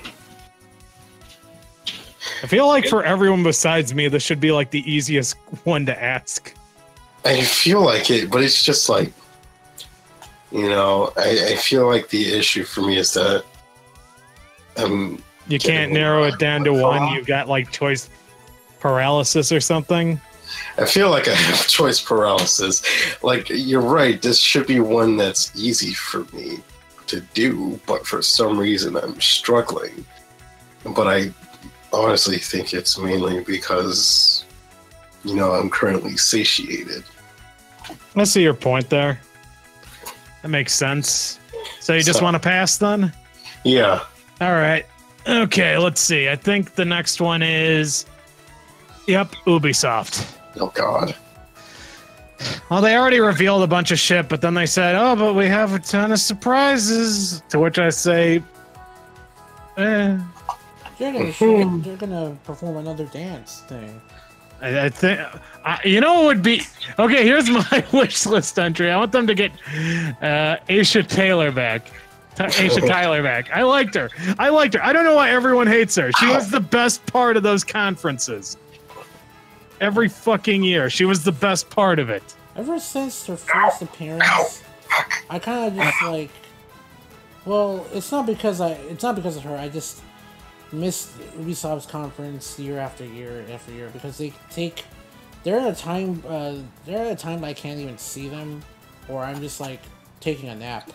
I feel like for everyone besides me, this should be the easiest one to ask. I feel like it, but it's just I feel like the issue for me is that you can't narrow it down to one. You've got choice paralysis or something. I feel like I have choice paralysis. You're right. This should be one that's easy for me to do, but for some reason I'm struggling. But I honestly think it's mainly because, I'm currently satiated. I see your point there. That makes sense. So you just want to pass then? Yeah. All right. Okay, let's see. I think the next one is... Yep, Ubisoft. Oh, God. Well, they already revealed a bunch of shit, but then they said, oh, but we have a ton of surprises. To which I say, They're gonna perform another dance thing. I think, what would be... Okay, here's my wish list entry. I want them to get Aisha Tyler back. I liked her. I don't know why everyone hates her. She was the best part of those conferences. Every fucking year, she was the best part of it. Ever since her first appearance, I kind of just well, it's not because of her. I just missed Ubisoft's conference year after year after year because they're at a time I can't even see them or I'm just like taking a nap.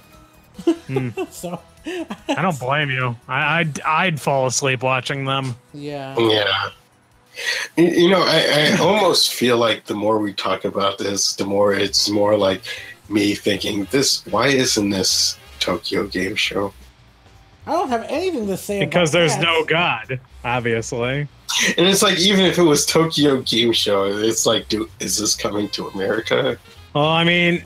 So I don't blame you. I'd fall asleep watching them. yeah. Yeah. You know, I almost feel like the more we talk about this, the more it's more like me thinking, why isn't this Tokyo Game Show? I don't have anything to say Because about there's that. no God, obviously. And it's like, even if it was Tokyo Game Show, it's like, is this coming to America? Well, I mean,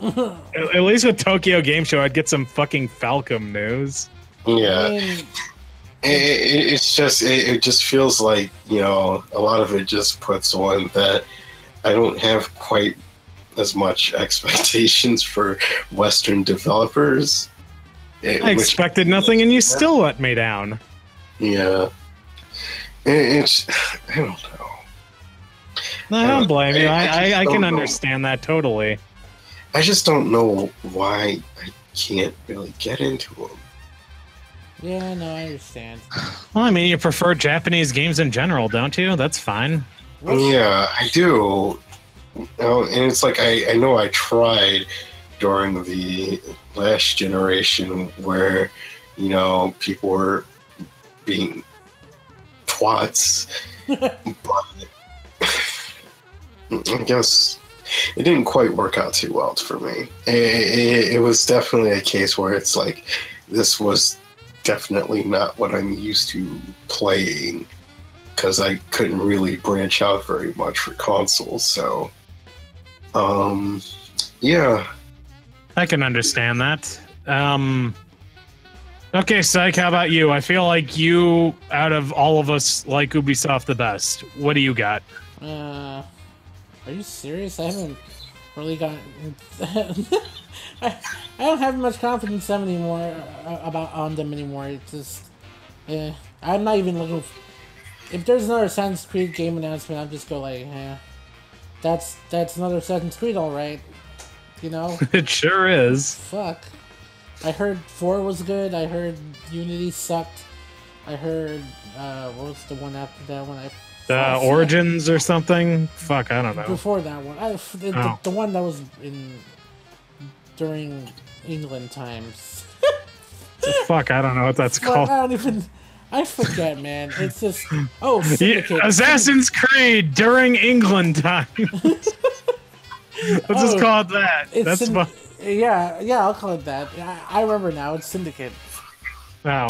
at least with Tokyo Game Show, I'd get some fucking Falcom news. Yeah. I mean, It just feels like, you know, a lot of it just puts on that I don't have quite as much expectations for Western developers. I expected nothing, and you still let me down. Yeah. It's, I don't know. No, I don't blame you. I just can don't know. understand that totally. I just don't know why I can't really get into them. yeah, no, I understand. Well, I mean, you prefer Japanese games in general, don't you? That's fine. Yeah, I do. And it's like, I know I tried during the last generation where, you know, people were being twats, but I guess it didn't quite work out too well for me. It was definitely a case where it's like, this was definitely not what I'm used to playing, because I couldn't really branch out very much for consoles. So, yeah. I can understand that. Okay, Psych, how about you? I feel like you, out of all of us, like Ubisoft the best. What do you got? Are you serious? I haven't really gotten. I don't have much confidence in them anymore on them anymore. It's just, I'm not even looking. If there's another Assassin's Creed game announcement, I'll just go like, that's another Assassin's Creed, all right. You know. It sure is. Fuck. I heard 4 was good. I heard Unity sucked. I heard what was the one after that one? Origins or something? Fuck, I don't know. Before that one, the one that was during England times. Fuck, I don't know what that's called. I forget, man. It's just Syndicate. Assassin's Creed during England time. Let's just call it that. That's fun. Yeah, I'll call it that. I remember now. It's Syndicate. Wow.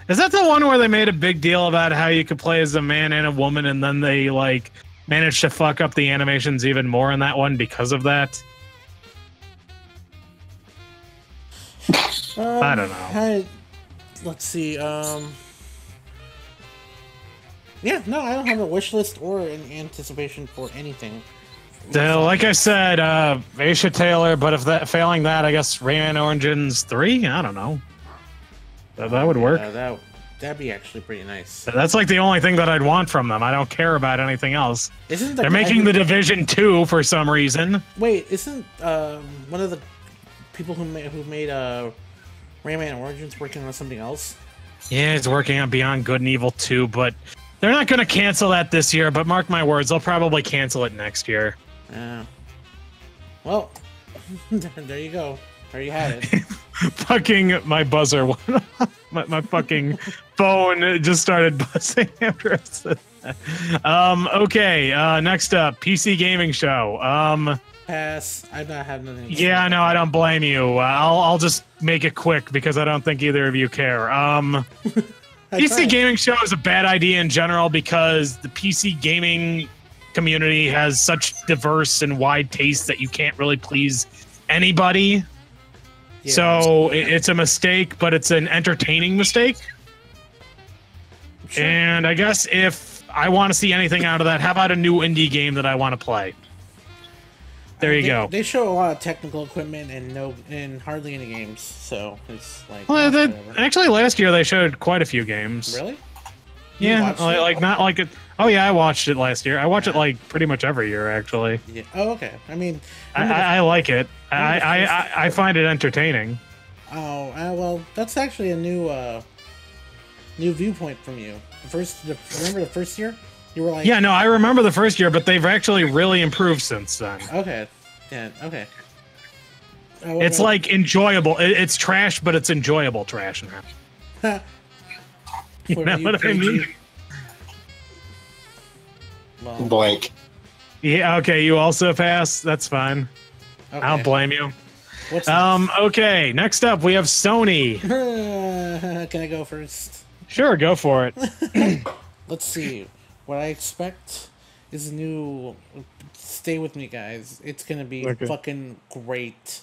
Is that the one where they made a big deal about how you could play as a man and a woman, and then they like managed to fuck up the animations even more in that one because of that? I don't know. Let's see. Yeah, no, I don't have a wish list or an anticipation for anything. Like I said, Aisha Taylor, but failing that, I guess Rayman Origins 3? I don't know. That would work. That'd be actually pretty nice. That's like the only thing that I'd want from them. I don't care about anything else. They're making The Division 2 for some reason. Wait, isn't one of the people who made Rayman Origins working on something else? Yeah, he's working on Beyond Good and Evil 2, but they're not going to cancel that this year, but mark my words, they'll probably cancel it next year. Well, there you go. There you have it. Fucking my buzzer went off. My fucking phone just started buzzing after I said that. Okay, next up, PC Gaming Show. Pass. I don't have nothing to Yeah, say. no, I don't blame you. I'll just make it quick because I don't think either of you care. PC Gaming Show is a bad idea in general because the PC gaming community has such diverse and wide tastes that you can't really please anybody. Yeah. So it's a mistake, but it's an entertaining mistake. Sure. And I guess if I want to see anything out of that, how about a new indie game that I want to play? There you go. They show a lot of technical equipment and hardly any games, so it's like. Well, whatever. actually, last year they showed quite a few games. Really? Yeah, watched it? like not like it. Oh yeah, I watched it last year. I watch it like pretty much every year, actually. Yeah. Oh, okay. I mean, I like it. I find it entertaining. Oh, well, that's actually a new viewpoint from you. Remember the first year? You were like, Yeah, no, I remember the first year, but they've actually really improved since then. Okay. Yeah. Okay. It's like enjoyable. It's trash, but it's enjoyable trash now. You know what I mean? Well, Blank. Yeah. Okay. You also pass. That's fine. okay. I don't blame you. What's next? Okay. Next up, we have Sony. Can I go first? Sure, go for it. Let's see. What I expect is a new. Stay with me, guys. It's gonna be fucking great.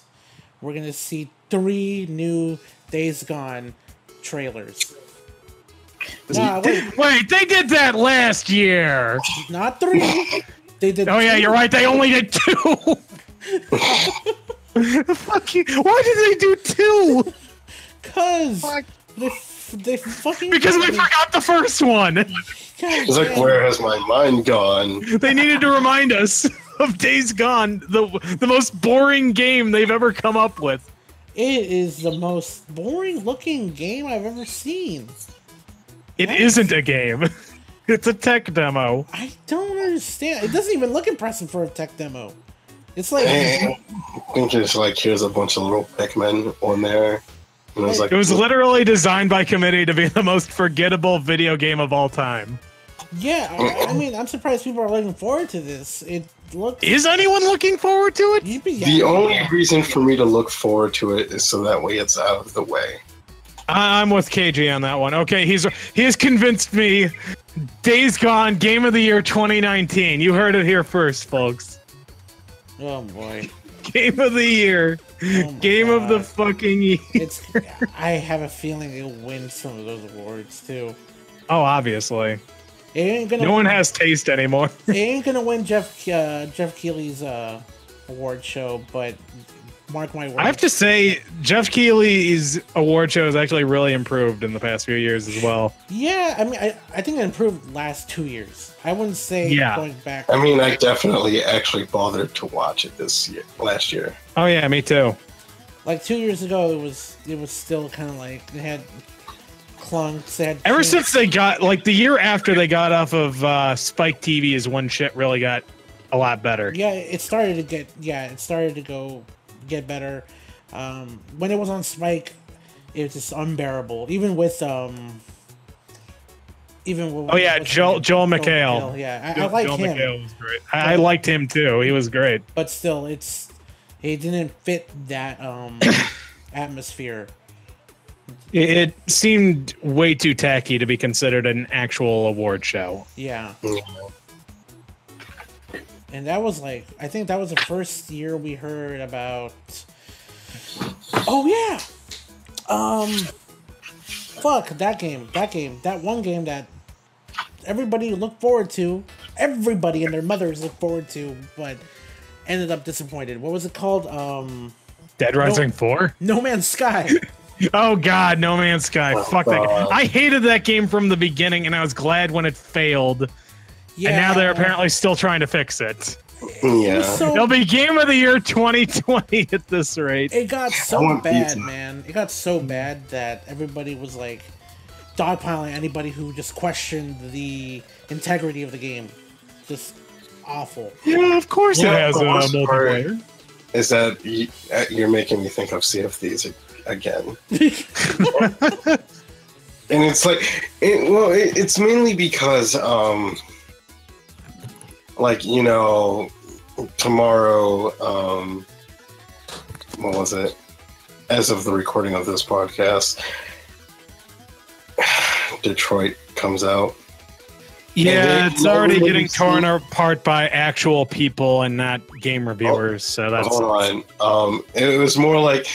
We're gonna see 3 new Days Gone trailers. Nah, Wait, they did that last year. not 3. They did. Oh yeah, 2. you're right. They only did 2. Fuck you. Why did they do 2? Cause they fucking. Because we forgot the first one. It's like, where has my mind gone? They needed to remind us of Days Gone, the most boring game they've ever come up with. It is the most boring looking game I've ever seen. It isn't a game. It's a tech demo. I don't understand. It doesn't even look impressive for a tech demo. It's like I think it's like, here's a bunch of little Pikmin on there. And It was literally designed by committee to be the most forgettable video game of all time. yeah. I mean, I'm surprised people are looking forward to this. It looks. Is anyone looking forward to it? the only reason for me to look forward to it is so that way it's out of the way. I'm with KG on that one. Okay, he has convinced me. Days Gone, Game of the Year 2019. You heard it here first, folks. Oh boy. Game of the Year. Oh Game of the God. fucking year. I have a feeling it'll win some of those awards too. Oh, obviously. It ain't gonna. No one has taste anymore. It ain't gonna win Jeff Keighley's award show, but mark my words. I have to say, Jeff Keighley's award show has actually really improved in the past few years as well. Yeah, I mean, I think it improved last 2 years. I wouldn't say going back. I mean, I definitely actually bothered to watch it last year. Oh yeah, me too. Like 2 years ago, it was still kind of like it had clunks. Ever since they got the year after they got off of Spike TV is when shit really got a lot better. Yeah, it started to get better. When it was on Spike, it was just unbearable. Even with Joel McHale. Yeah, I like Joel him. McHale was great. I liked him too. He was great. But still, it didn't fit that atmosphere. It seemed way too tacky to be considered an actual award show. Yeah. And that was I think that was the first year we heard about. Oh yeah. Fuck that game. That one game that everybody looked forward to. Everybody and their mothers looked forward to, but ended up disappointed. What was it called? Dead Rising 4? No Man's Sky. Oh god, No Man's Sky. Fuck that game. I hated that game from the beginning, and I was glad when it failed. Yeah. And now they're apparently still trying to fix it. Yeah. It'll be Game of the Year 2020 at this rate. It got so bad, man. It got so bad that everybody was like dogpiling anybody who just questioned the integrity of the game. Just awful. Yeah, of course it has a multiplayer. Is that you're making me think of Sea of Thieves again? And it's it's mainly because tomorrow, what was it? As of the recording of this podcast, Detroit comes out. Yeah, it's already getting torn apart by actual people and not game reviewers. So that's hold on. It was more like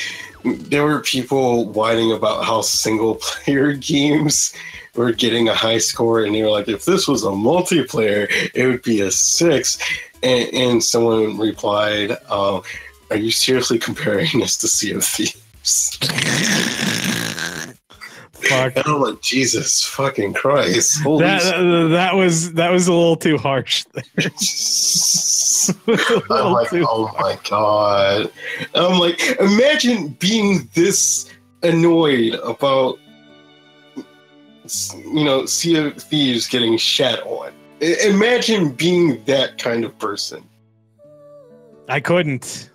there were people whining about how single-player games were getting a high score, and they were like, if this was a multiplayer, it would be a 6. And someone replied, are you seriously comparing this to Sea of Thieves? Fuck. And I'm like, Jesus fucking Christ. That was a little too harsh. I'm like, oh my God. I'm like, imagine being this annoyed about, Sea of Thieves getting shat on. Imagine being that kind of person. I couldn't.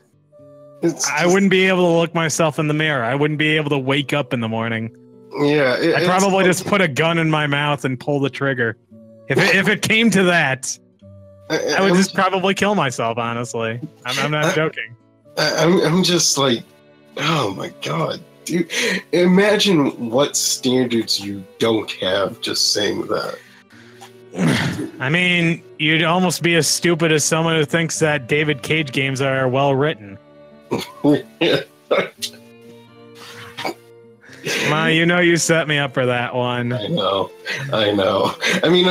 I wouldn't be able to look myself in the mirror. I wouldn't be able to wake up in the morning. Yeah, I'd probably just put a gun in my mouth and pull the trigger. If it came to that, I would just probably kill myself. Honestly, I'm not joking. I'm just like, oh my god, dude! Imagine what standards you don't have just saying that. I mean, you'd almost be as stupid as someone who thinks that David Cage games are well written. Ma, you know you set me up for that one. I know. I mean,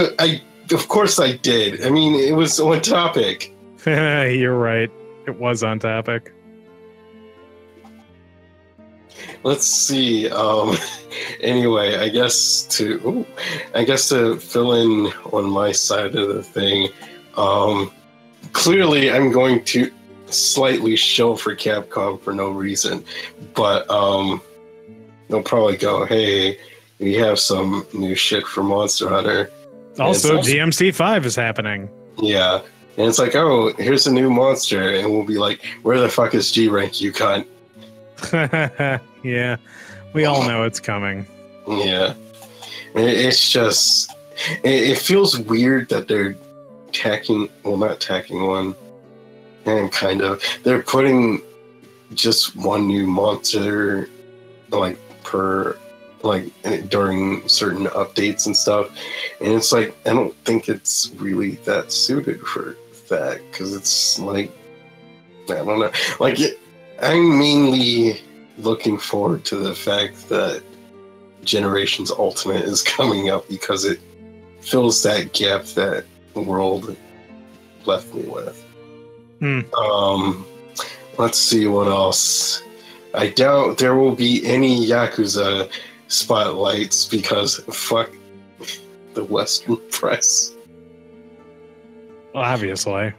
of course I did. I mean, it was on topic. You're right. It was on topic. Let's see. Anyway, I guess to fill in on my side of the thing. Clearly, I'm going to slightly shill for Capcom for no reason, but they'll probably go, "Hey, we have some new shit for Monster Hunter." Also, DMC5 is happening. Yeah, and it's like, "Oh, here's a new monster," and we'll be like, "Where the fuck is G Rank, you cunt?" Yeah, we all know it's coming. Yeah, it's just it feels weird that they're not tacking one, and kind of they're putting just one new monster like per during certain updates and stuff, and it's like I don't think it's really that suited for that because it's like I don't know, I'm mainly looking forward to the fact that Generations Ultimate is coming up because it fills that gap that World left me with. Let's see what else. I doubt there will be any Yakuza spotlights because fuck the Western press. Obviously.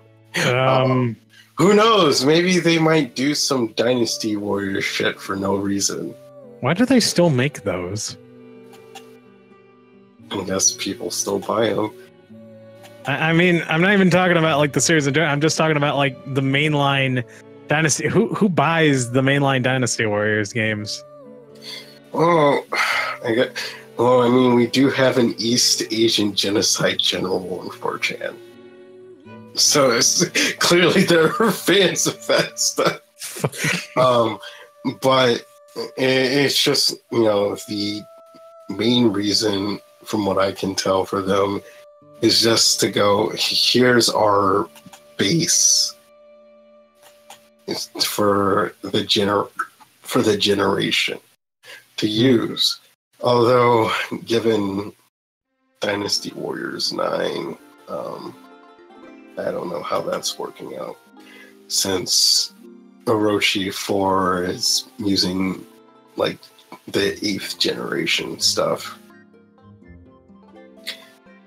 Who knows? Maybe they might do some Dynasty Warrior shit for no reason. Why do they still make those? I guess people still buy them. I mean, I'm not even talking about like the series. I'm just talking about like the mainline Dynasty. Who buys the mainline Dynasty Warriors games? Oh, I mean, we do have an East Asian genocide general on 4chan. So it's clearly there are fans of that stuff. But it's just, the main reason, from what I can tell for them, is just to go, here's our base for the generation to use. Although, given Dynasty Warriors 9, I don't know how that's working out, since Orochi 4 is using like the 8th generation stuff.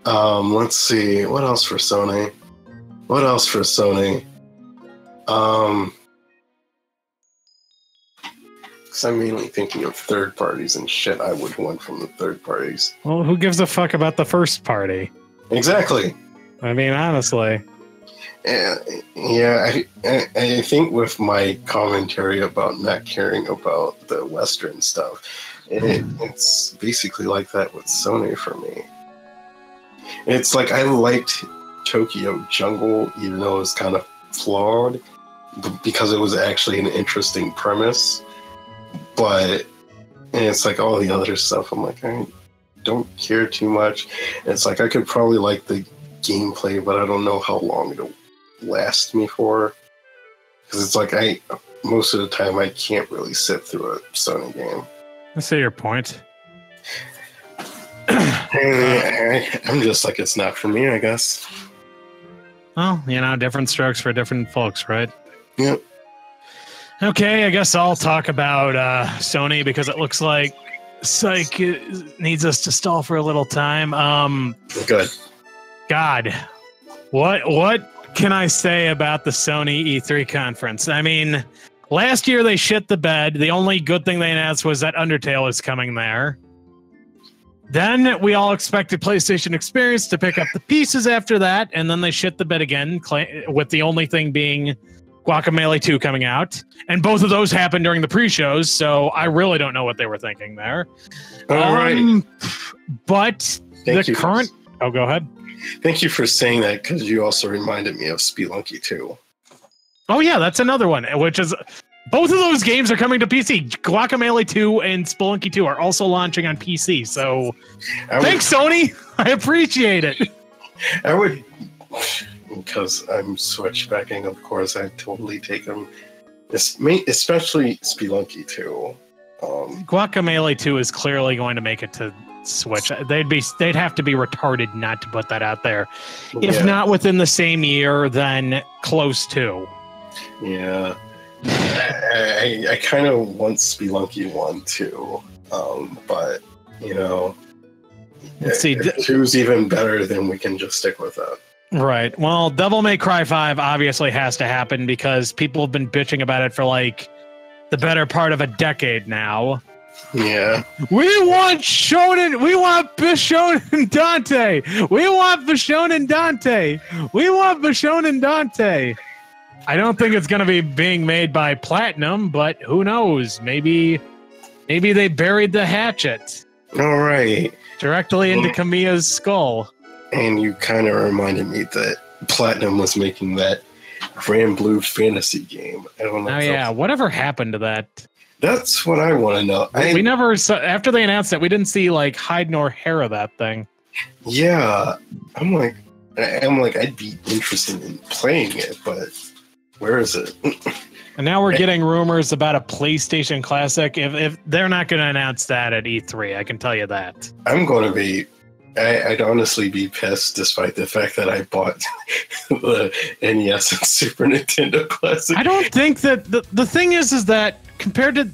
Let's see, what else for Sony? Because I'm mainly thinking of third parties and shit I would want from the third parties. Well, who gives a fuck about the first party? Exactly. I mean, honestly. Yeah, I think with my commentary about not caring about the Western stuff, it's basically like that with Sony for me. It's like I liked Tokyo Jungle, even though it was kind of flawed, because it was actually an interesting premise. But it's like all the other stuff, I'm like, I don't care too much. And it's like I could probably like the gameplay, but I don't know how long it'll last me for. Because it's like most of the time I can't really sit through a Sony game. I see your point. I'm just like, it's not for me, I guess. Well, different strokes for different folks, right? Yep. Okay, I guess I'll talk about Sony because it looks like Psych needs us to stall for a little time. Good. God, what can I say about the Sony E3 conference? I mean, last year they shit the bed. The only good thing they announced was that Undertale is coming there. Then we all expected PlayStation Experience to pick up the pieces after that, and then they shit the bed again, with the only thing being Guacamelee 2 coming out, and both of those happened during the pre-shows, so I really don't know what they were thinking there. All right. But Thank the you. current... Oh, go ahead. Thank you for saying that, because you also reminded me of Spelunky 2. Oh, yeah, that's another one, which is... Both of those games are coming to PC. Guacamelee 2 and Spelunky 2 are also launching on PC, so... Thanks, Sony! I appreciate it! I would... Because I'm switchbacking, of course, I'd totally take them. Especially Spelunky 2. Guacamelee 2 is clearly going to make it to Switch. They'd have to be retarded not to put that out there. If not within the same year, then close to. Yeah. I kind of want Spelunky 1 too. But, you know, let's see. If 2's even better, then we can just stick with that. Right. Well, Devil May Cry 5 obviously has to happen because people have been bitching about it for like the better part of a decade now. Yeah. We want Shonen. We want Bishonen Dante. We want Bishonen Dante. We want Bishonen Dante. I don't think it's going to be being made by Platinum, but who knows? Maybe they buried the hatchet. All right. Directly into Kamiya's skull. And you kind of reminded me that Platinum was making that Grand Blue fantasy game. I don't know. Oh yeah, whatever happened to that? That's what I want to know. We never saw, after they announced it, we didn't see like hide nor hair of that thing. Yeah, I'm like, I'd be interested in playing it, but where is it? And now we're getting rumors about a PlayStation Classic. If they're not going to announce that at E3, I can tell you that. I'm going to be. I'd honestly be pissed, despite the fact that I bought the NES and Super Nintendo Classic. I don't think that the thing is that compared to,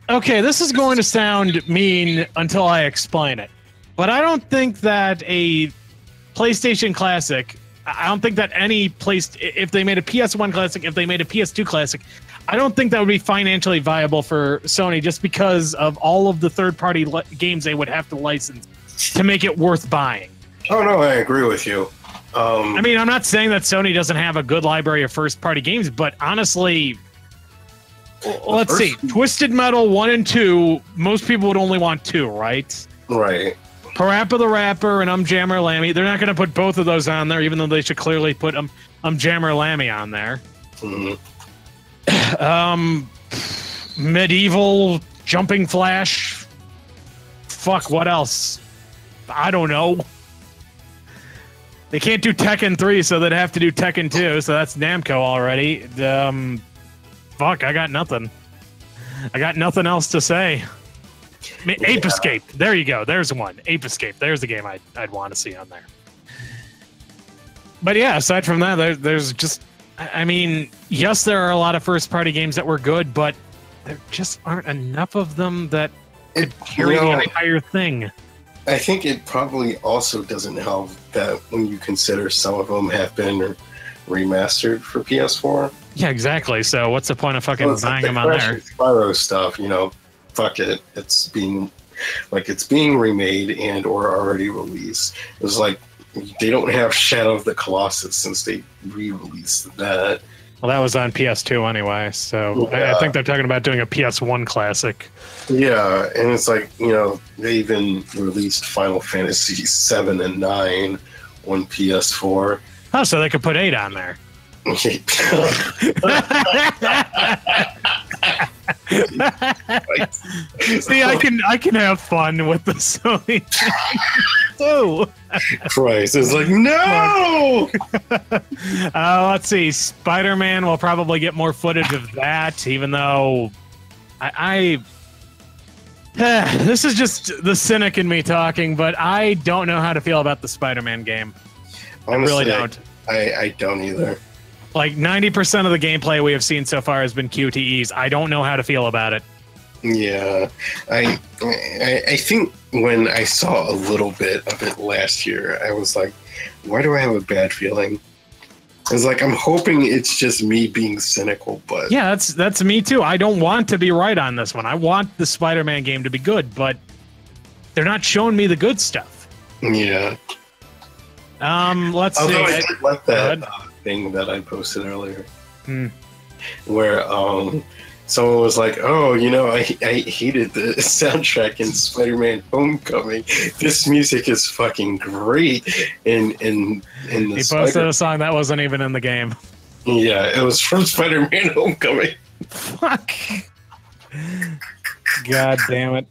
okay, this is going to sound mean until I explain it, but I don't think that a PlayStation Classic, I don't think that any place, if they made a PS1 Classic, if they made a PS2 Classic, I don't think that would be financially viable for Sony just because of all of the third-party games they would have to license to make it worth buying. Oh no, I agree with you. I mean, I'm not saying that Sony doesn't have a good library of first-party games, but honestly, let's see. Twisted Metal 1 and 2, most people would only want 2, right? Right. Parappa the Rapper and Jammer Lammy, they're not going to put both of those on there, even though they should clearly put Jammer Lammy on there. Mm-hmm. Medieval Jumping Flash. Fuck, what else? I don't know. They can't do Tekken 3, so they'd have to do Tekken 2, so that's Namco already. Fuck, I got nothing. I got nothing else to say. I mean, Ape Escape. There you go. There's one. Ape Escape. There's the game I'd want to see on there. But yeah, aside from that, there's just... I mean, yes, there are a lot of first-party games that were good, but there just aren't enough of them that could carry the entire thing. I think it probably also doesn't help that when you consider some of them have been remastered for PS4. Yeah, exactly. So what's the point of fucking buying them on there? Spyro stuff, fuck it. It's being remade and or already released. It was like they don't have Shadow of the Colossus since they re-released that. Well, that was on PS2 anyway, so yeah. I think they're talking about doing a PS1 classic. Yeah, and it's like, they even released Final Fantasy 7 and 9 on PS4. Oh, so they could put 8 on there. See, I can have fun with the Sony too. Christ, it's like, no! Let's see. Spider-Man will probably get more footage of that, even though this is just the cynic in me talking, but I don't know how to feel about the Spider-Man game. Honestly, I really don't. I don't either. Like 90% of the gameplay we have seen so far has been QTEs. I don't know how to feel about it. Yeah, I think when I saw a little bit of it last year, I was like, why do I have a bad feeling? It's like, I'm hoping it's just me being cynical, but... Yeah, that's me too. I don't want to be right on this one. I want the Spider-Man game to be good, but they're not showing me the good stuff. Yeah. Let's see. Although I did like that thing that I posted earlier. where someone was like, "Oh, I hated the soundtrack in Spider-Man: Homecoming. This music is fucking great." In the he posted a song that wasn't even in the game. Yeah, it was from Spider-Man: Homecoming. Fuck. God damn it.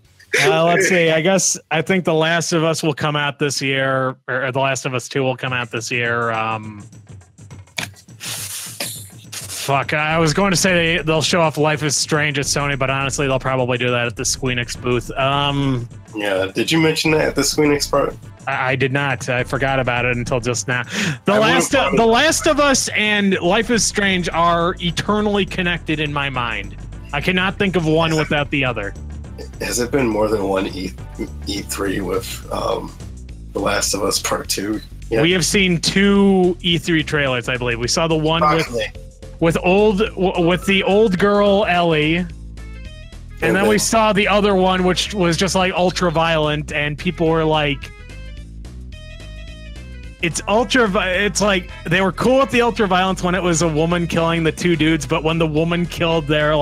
Let's see. I think The Last of Us will come out this year, or The Last of Us 2 will come out this year. Fuck, I was going to say they'll show off Life is Strange at Sony, but honestly, they'll probably do that at the Squeenix booth. Yeah, did you mention that at the Squeenix part? I did not. I forgot about it until just now. The Last of Us and Life is Strange are eternally connected in my mind. I cannot think of one without the other. Has it been more than one E3 with The Last of Us Part 2? Yeah. We have seen 2 E3 trailers, I believe. We saw the one with the old girl Ellie, and then we saw the other one, which was just like ultra violent, and people were like, it's like they were cool with the ultra violence when it was a woman killing the 2 dudes, but when the woman killed their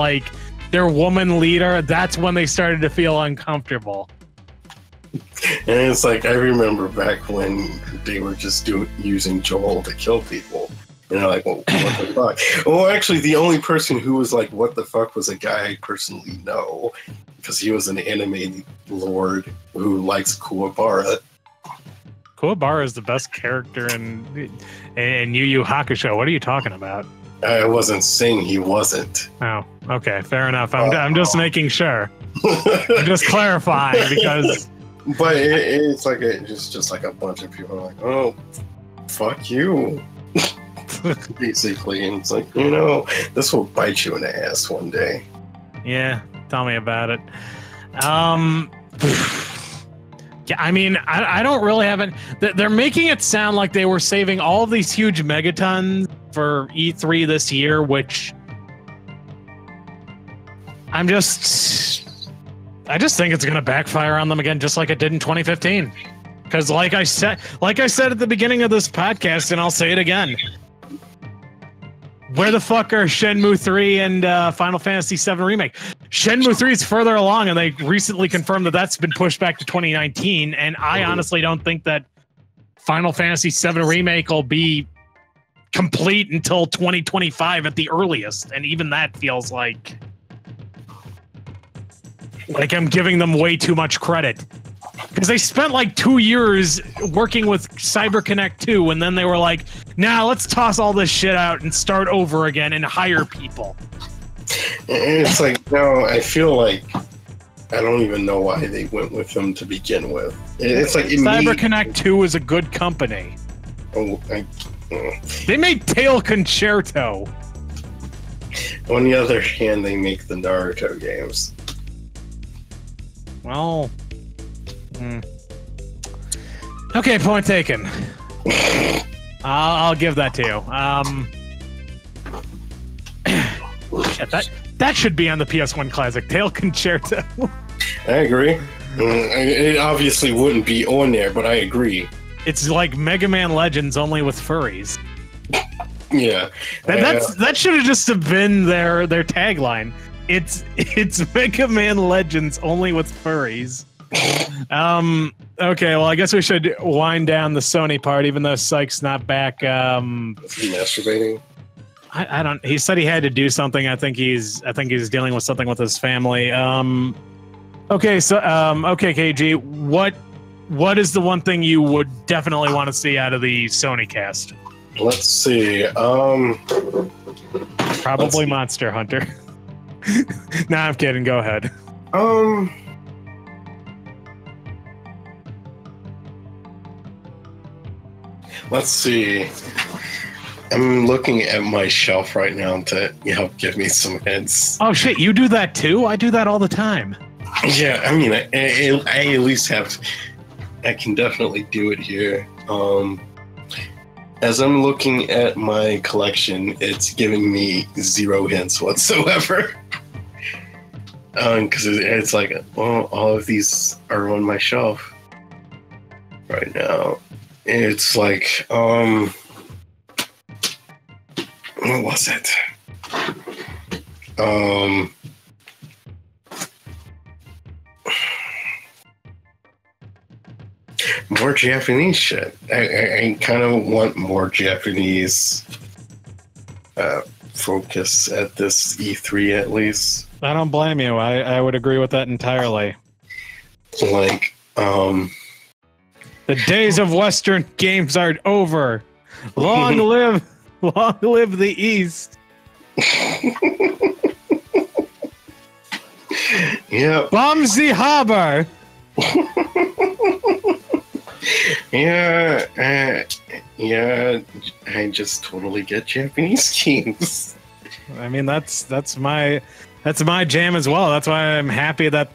woman leader, that's when they started to feel uncomfortable. And it's like, I remember back when they were just using Joel to kill people. And they're like, well, what the fuck? Well, actually, the only person who was like, what the fuck, was a guy I personally know. Because he was an anime lord who likes Kuwabara. Kuwabara is the best character in Yu Yu Hakusho. What are you talking about? I wasn't saying he wasn't. Oh, okay, fair enough. I'm just making sure. I'm just clarifying because. But it's like just like a bunch of people are like, oh, fuck you. Basically, and it's like, this will bite you in the ass one day. Yeah, tell me about it. Yeah, I mean, I don't really have it. They're making it sound like they were saving all of these huge megatons for E3 this year, which I just think it's going to backfire on them again, just like it did in 2015. Because like I said at the beginning of this podcast, and I'll say it again, where the fuck are Shenmue 3 and Final Fantasy VII Remake? Shenmue 3 is further along, and they recently confirmed that that's been pushed back to 2019, and I honestly don't think that Final Fantasy VII Remake will be complete until 2025 at the earliest, and even that feels like I'm giving them way too much credit. Because they spent like 2 years working with CyberConnect 2, and then they were like, nah, let's toss all this shit out and start over again and hire people. And it's like, no, I feel like I don't even know why they went with them to begin with. It's like CyberConnect 2 is a good company. They made Tail Concerto. On the other hand, they make the Naruto games. Well... Okay, point taken. I'll give that to you. Shit, that should be on the PS1 Classic. Tail Concerto. I agree. It obviously wouldn't be on there, but I agree. It's like Mega Man Legends, only with furries. Yeah. That should have just been their tagline. It's Mega Man Legends, only with furries. Okay, well, I guess we should wind down the Sony part, even though Psych's not back. Masturbating? I don't. He said he had to do something. I think he's dealing with something with his family. Okay, so okay, KG, what is the one thing you would definitely want to see out of the Sony cast? Let's see. Probably Monster Hunter. Nah, I'm kidding. Go ahead. Let's see. I'm looking at my shelf right now to help give me some hints. Oh shit, you do that too? I do that all the time. Yeah, I mean, I at least have. I can definitely do it here. As I'm looking at my collection, it's giving me 0 hints whatsoever. Because it's like, well, all of these are on my shelf right now. It's like, what was it? More Japanese shit. I kind of want more Japanese focus at this E3 at least. I don't blame you. I would agree with that entirely. Like, the days of Western games are over. Long live the East. Yeah. Bombs the harbor. Yeah, I just totally get Japanese games. I mean, that's my jam as well. That's why I'm happy that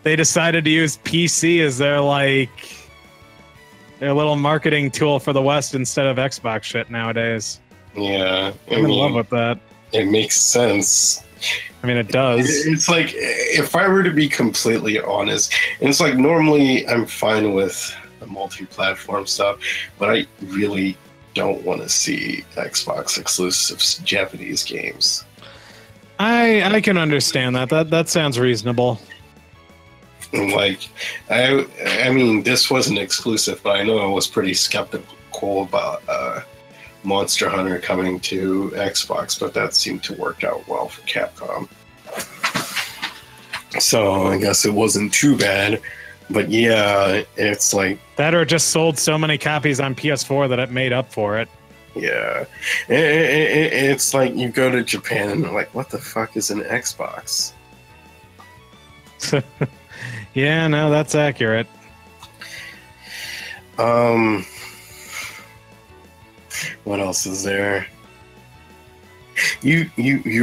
they decided to use PC as their little marketing tool for the West instead of Xbox shit nowadays. Yeah, I'm in love with that. It makes sense. I mean, it does. It's like, if I were to be completely honest, and it's like normally I'm fine with the multi-platform stuff, but I really don't want to see Xbox exclusive Japanese games. I can understand that. That sounds reasonable. Like, I mean, this wasn't exclusive, but I know I was pretty skeptical about Monster Hunter coming to Xbox, but that seemed to work out well for Capcom. So I guess it wasn't too bad. But yeah, it's like... That or just sold so many copies on PS4 that it made up for it. Yeah. It's like you go to Japan and they're like, what the fuck is an Xbox? Yeah, no, that's accurate. What else is there? You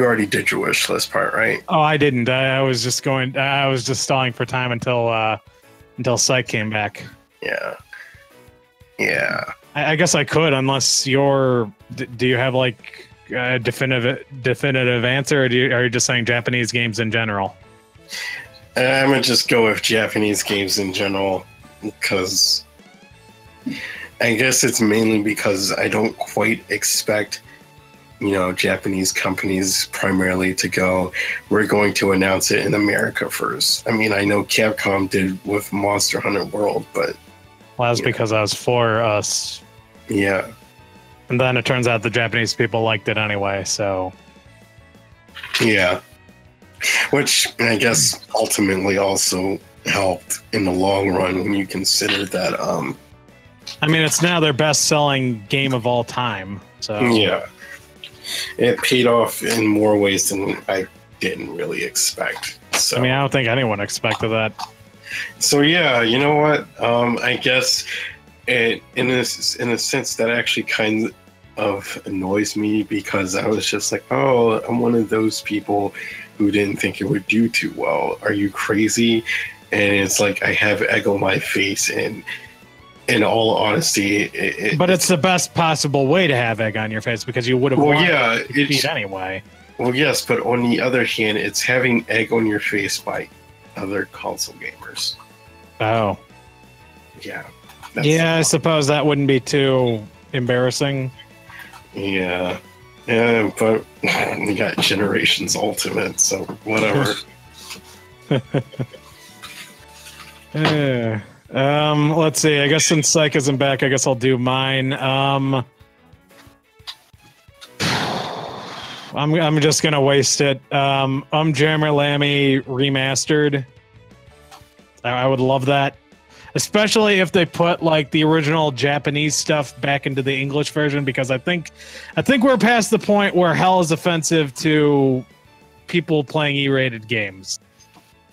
already did your wish list part, right? Oh, I didn't. I was just stalling for time until Psych came back. Yeah. I guess I could, unless do you have like a definitive answer, or are you just saying Japanese games in general? I'm gonna just go with Japanese games in general, because I guess it's mainly because I don't quite expect, Japanese companies primarily to go, we're going to announce it in America first. I mean, I know Capcom did with Monster Hunter World, but... Well, that's because I was for us. Yeah. And then it turns out the Japanese people liked it anyway, so... Yeah. Which, I guess, ultimately also helped in the long run when you consider that... I mean, it's now their best-selling game of all time, so... Yeah. It paid off in more ways than I didn't really expect. So. I mean, I don't think anyone expected that. So yeah, you know what? I guess in a sense that actually kind of annoys me, because I was just like, oh, I'm one of those people who didn't think it would do too well. Are you crazy? And it's like I have egg on my face, and in all honesty, but it's the best possible way to have egg on your face, because you would have beat anyway. Well, yes, but on the other hand, it's having egg on your face by other console gamers. Oh. Yeah. Yeah, I suppose that wouldn't be too embarrassing. Yeah. Yeah, but we got Generations Ultimate, so whatever. Yeah. Let's see. I guess since Psych isn't back, I guess I'll do mine. I'm just gonna waste it. Jammer Lammy remastered. I would love that, especially if they put like the original Japanese stuff back into the English version, because I think we're past the point where hell is offensive to people playing E-rated games.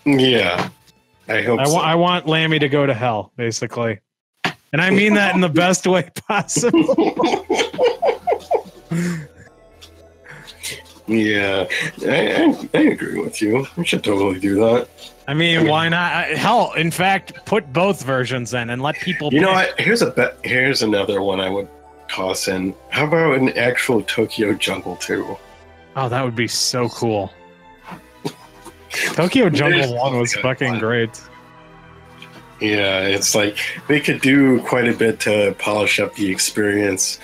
Yeah. I want Lammy to go to hell, basically. And I mean that in the best way possible. Yeah, I agree with you. We should totally do that. I mean, why not? Hell, in fact, put both versions in and let people You know what? Here's another one I would toss in. How about an actual Tokyo Jungle 2? Oh, that would be so cool. Tokyo Jungle 1 was fucking great. Yeah, it's like they could do quite a bit to polish up the experience.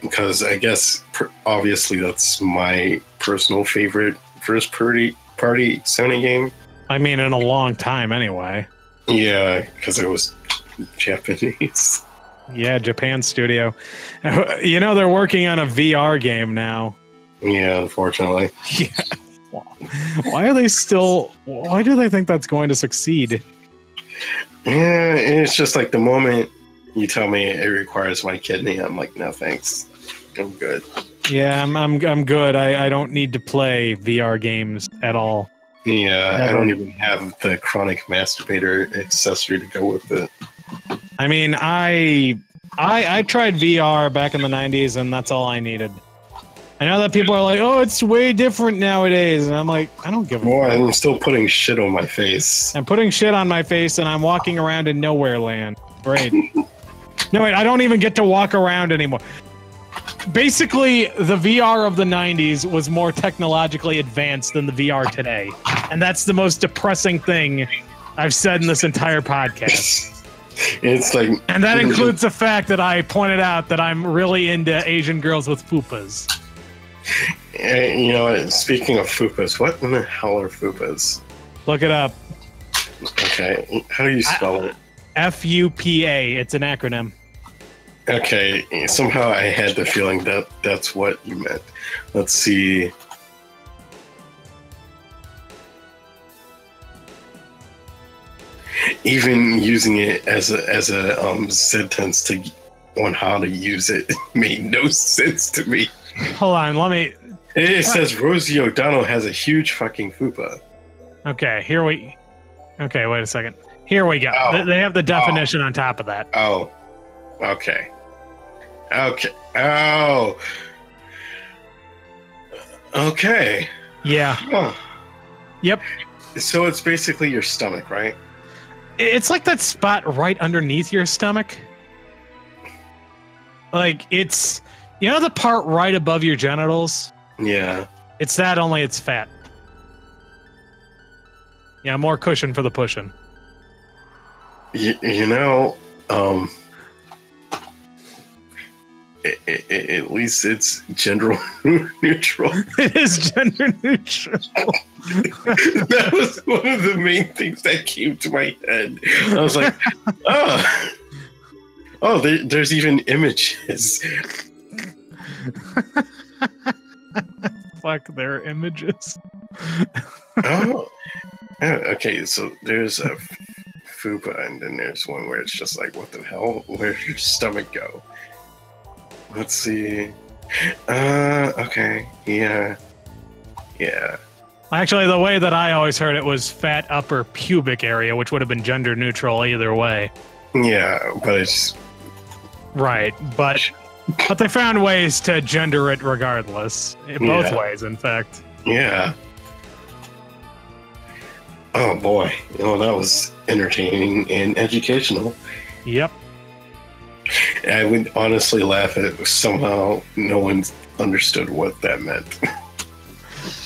because I guess obviously that's my personal favorite first party Sony game. I mean, in a long time, anyway. Yeah, because it was Japanese. Yeah, Japan studio. You know, they're working on a VR game now. Yeah, unfortunately. Yeah. Why are they still... Why do they think that's going to succeed? Yeah, it's just like the moment you tell me it requires my kidney, I'm like, no thanks. I'm good. Yeah, I'm good. I don't need to play VR games at all. Yeah, Never. I don't even have the chronic masturbator accessory to go with it. I mean, I tried VR back in the 90s, and that's all I needed. I know that people are like, oh, it's way different nowadays. And I'm like, I don't give a Well, fuck. I'm still putting shit on my face. I'm putting shit on my face, and I'm walking around in nowhere land. Great. No, wait, I don't even get to walk around anymore. Basically, the VR of the 90s was more technologically advanced than the VR today. And that's the most depressing thing I've said in this entire podcast. It's like... And that includes the fact that I pointed out that I'm really into Asian girls with fupas. You know what? Speaking of fupas, what in the hell are fupas? Look it up. Okay, how do you spell it? FUPA. It's an acronym. Okay, somehow I had the feeling that that's what you meant. Let's see. Even using it as a sentence on how to use it made no sense to me. Hold on, let me... It says Rosie O'Donnell has a huge fucking fupa. Okay, here we... Okay, wait a second. Here we go. Oh. They have the definition on top of that. Oh. Okay. Okay. Oh. Okay. Yeah. Huh. Yep. So it's basically your stomach, right? It's like that spot right underneath your stomach. Like, it's... You know the part right above your genitals? Yeah. It's that, only it's fat. Yeah, more cushion for the pushing. You know, at least it's gender neutral. It is gender neutral. That was one of the main things that came to my head. I was like, there's even images. Fuck their images. Oh. Okay, so there's a fupa, and then there's one where it's just like, what the hell? Where's your stomach go? Let's see. Okay, yeah. Actually, the way that I always heard it was fat upper pubic area, which would have been gender neutral either way. Yeah, but it's... Right, but they found ways to gender it regardless. Both ways, in fact. Yeah. Oh boy, that was entertaining and educational. Yep. I would honestly laugh if somehow no one understood what that meant.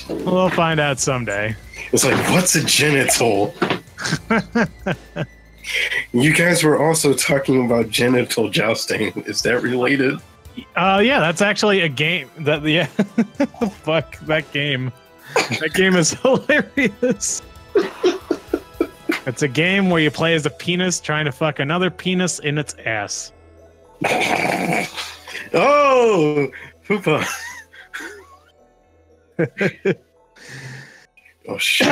We'll find out someday. It's like, what's a genital? You guys were also talking about genital jousting. Is that related? Yeah, that's actually a game. Fuck that game. That game is hilarious. It's a game where you play as a penis trying to fuck another penis in its ass. Oh, fupa. Oh shit.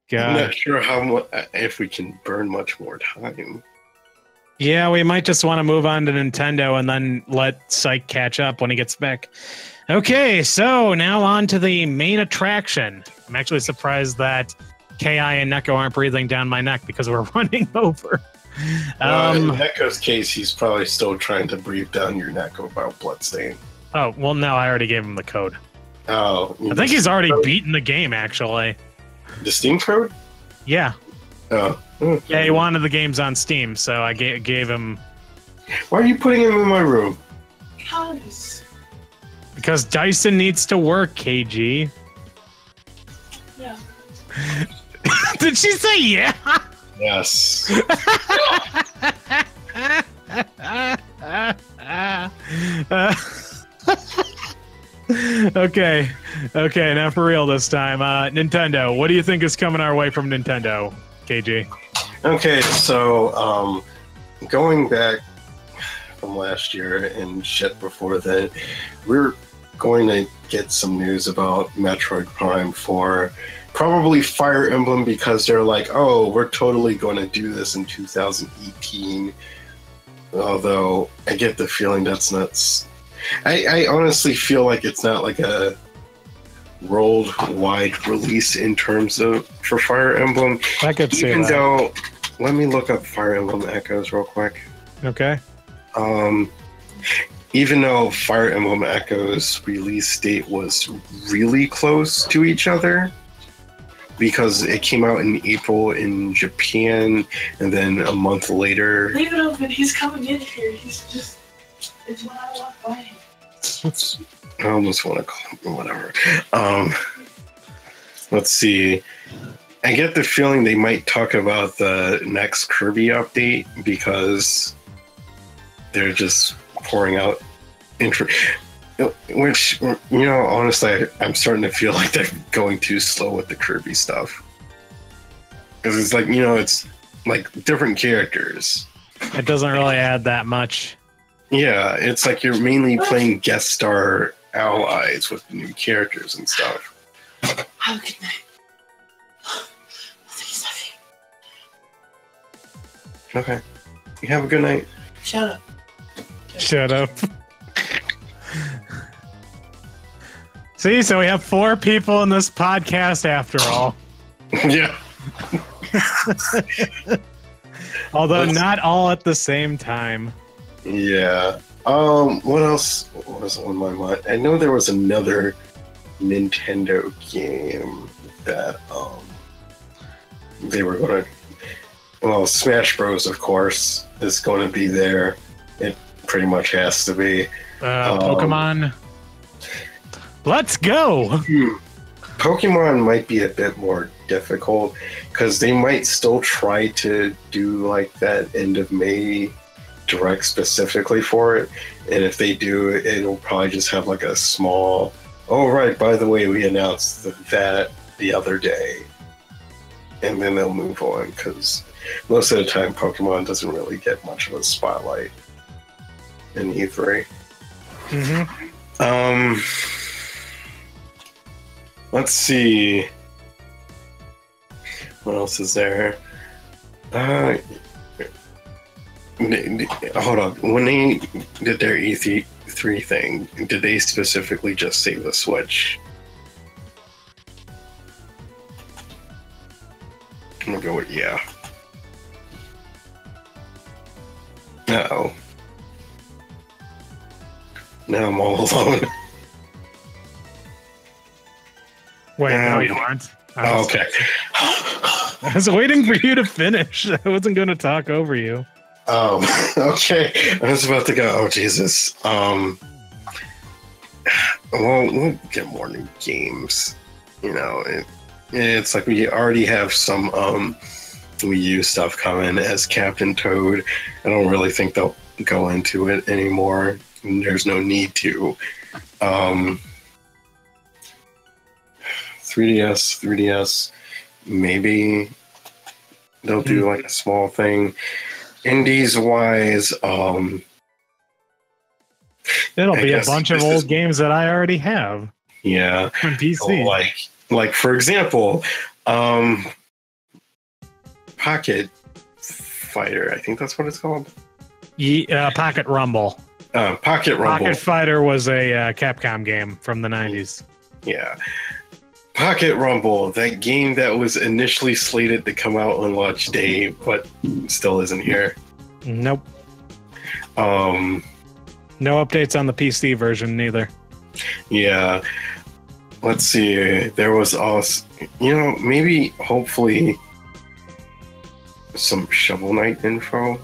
God. I'm not sure how much, if we can burn much more time. Yeah, we might just want to move on to Nintendo and then let Psych catch up when he gets back. Okay, so now on to the main attraction. I'm actually surprised that Ki and Neko aren't breathing down my neck because we're running over. In Neko's case, he's probably still trying to breathe down your neck about Bloodstain. Oh, well, no, I already gave him the code. Oh. I think he's already beaten the game, actually. The Steam code? Yeah. Oh. Yeah, he wanted the games on Steam, so I gave him... Why are you putting him in my room? Because Dyson needs to work, KG. Yeah. Did she say yeah? Yes. Okay. Now for real this time. Nintendo. What do you think is coming our way from Nintendo, KG? Okay, so going back from last year and shit before that, we're going to get some news about Metroid Prime 4. Probably Fire Emblem, because they're like, oh, we're totally going to do this in 2018. Although I get the feeling that's not. I honestly feel like it's not like a worldwide release in terms of for Fire Emblem. I could say Even that. though, let me look up Fire Emblem Echoes real quick. Okay. Even though Fire Emblem Echoes release date was really close to each other, because it came out in April in Japan, and then a month later. Leave it open. He's coming in here. He's just. It's when I walk by him. I almost want to call him whatever. Let's see. I get the feeling they might talk about the next Kirby update, because they're just pouring out which, you know, honestly, I'm starting to feel like they're going too slow with the Kirby stuff. Because it's like, you know, it's like different characters. It doesn't really add that much. Yeah, it's like you're mainly playing guest star allies with new characters and stuff. Have a good night. Nothing's nothing. Okay. You have a good night. Shut up. Shut up. See, so we have 4 people in this podcast after all. Yeah. Although not all at the same time. Yeah. What else was on my mind? I know there was another Nintendo game that they were gonna. Well, Smash Bros. Of course is going to be there. It pretty much has to be. Pokemon. Let's go. Pokemon might be a bit more difficult because they might still try to do like that end of May direct specifically for it, and if they do, it'll probably just have like a small. Oh right, by the way, we announced that the other day, and then they'll move on because most of the time Pokemon doesn't really get much of a spotlight in E3. Let's see. What else is there? Hold on. When they did their E3 thing, did they specifically just say the Switch? I'm gonna go with yeah. Uh-oh. Now I'm all alone. Wait, no, you aren't. Oh, okay. I was waiting for you to finish. I wasn't going to talk over you. Okay. I was about to go. Oh, Jesus. Well, we'll get more new games. You know, it's like we already have some Wii U stuff coming as Captain Toad. I don't really think they'll go into it anymore. There's no need to. 3DS, maybe they'll do like a small thing. Indies wise, it'll be a bunch of old games that I already have. Yeah, on PC. Like for example, Pocket Fighter. I think that's what it's called. Pocket Rumble. Pocket Rumble. Pocket Fighter was a Capcom game from the 90s. Yeah. Pocket Rumble, that game that was initially slated to come out on launch day, but still isn't here. Nope. No updates on the PC version neither. Yeah. Let's see. There was also, you know, maybe hopefully some Shovel Knight info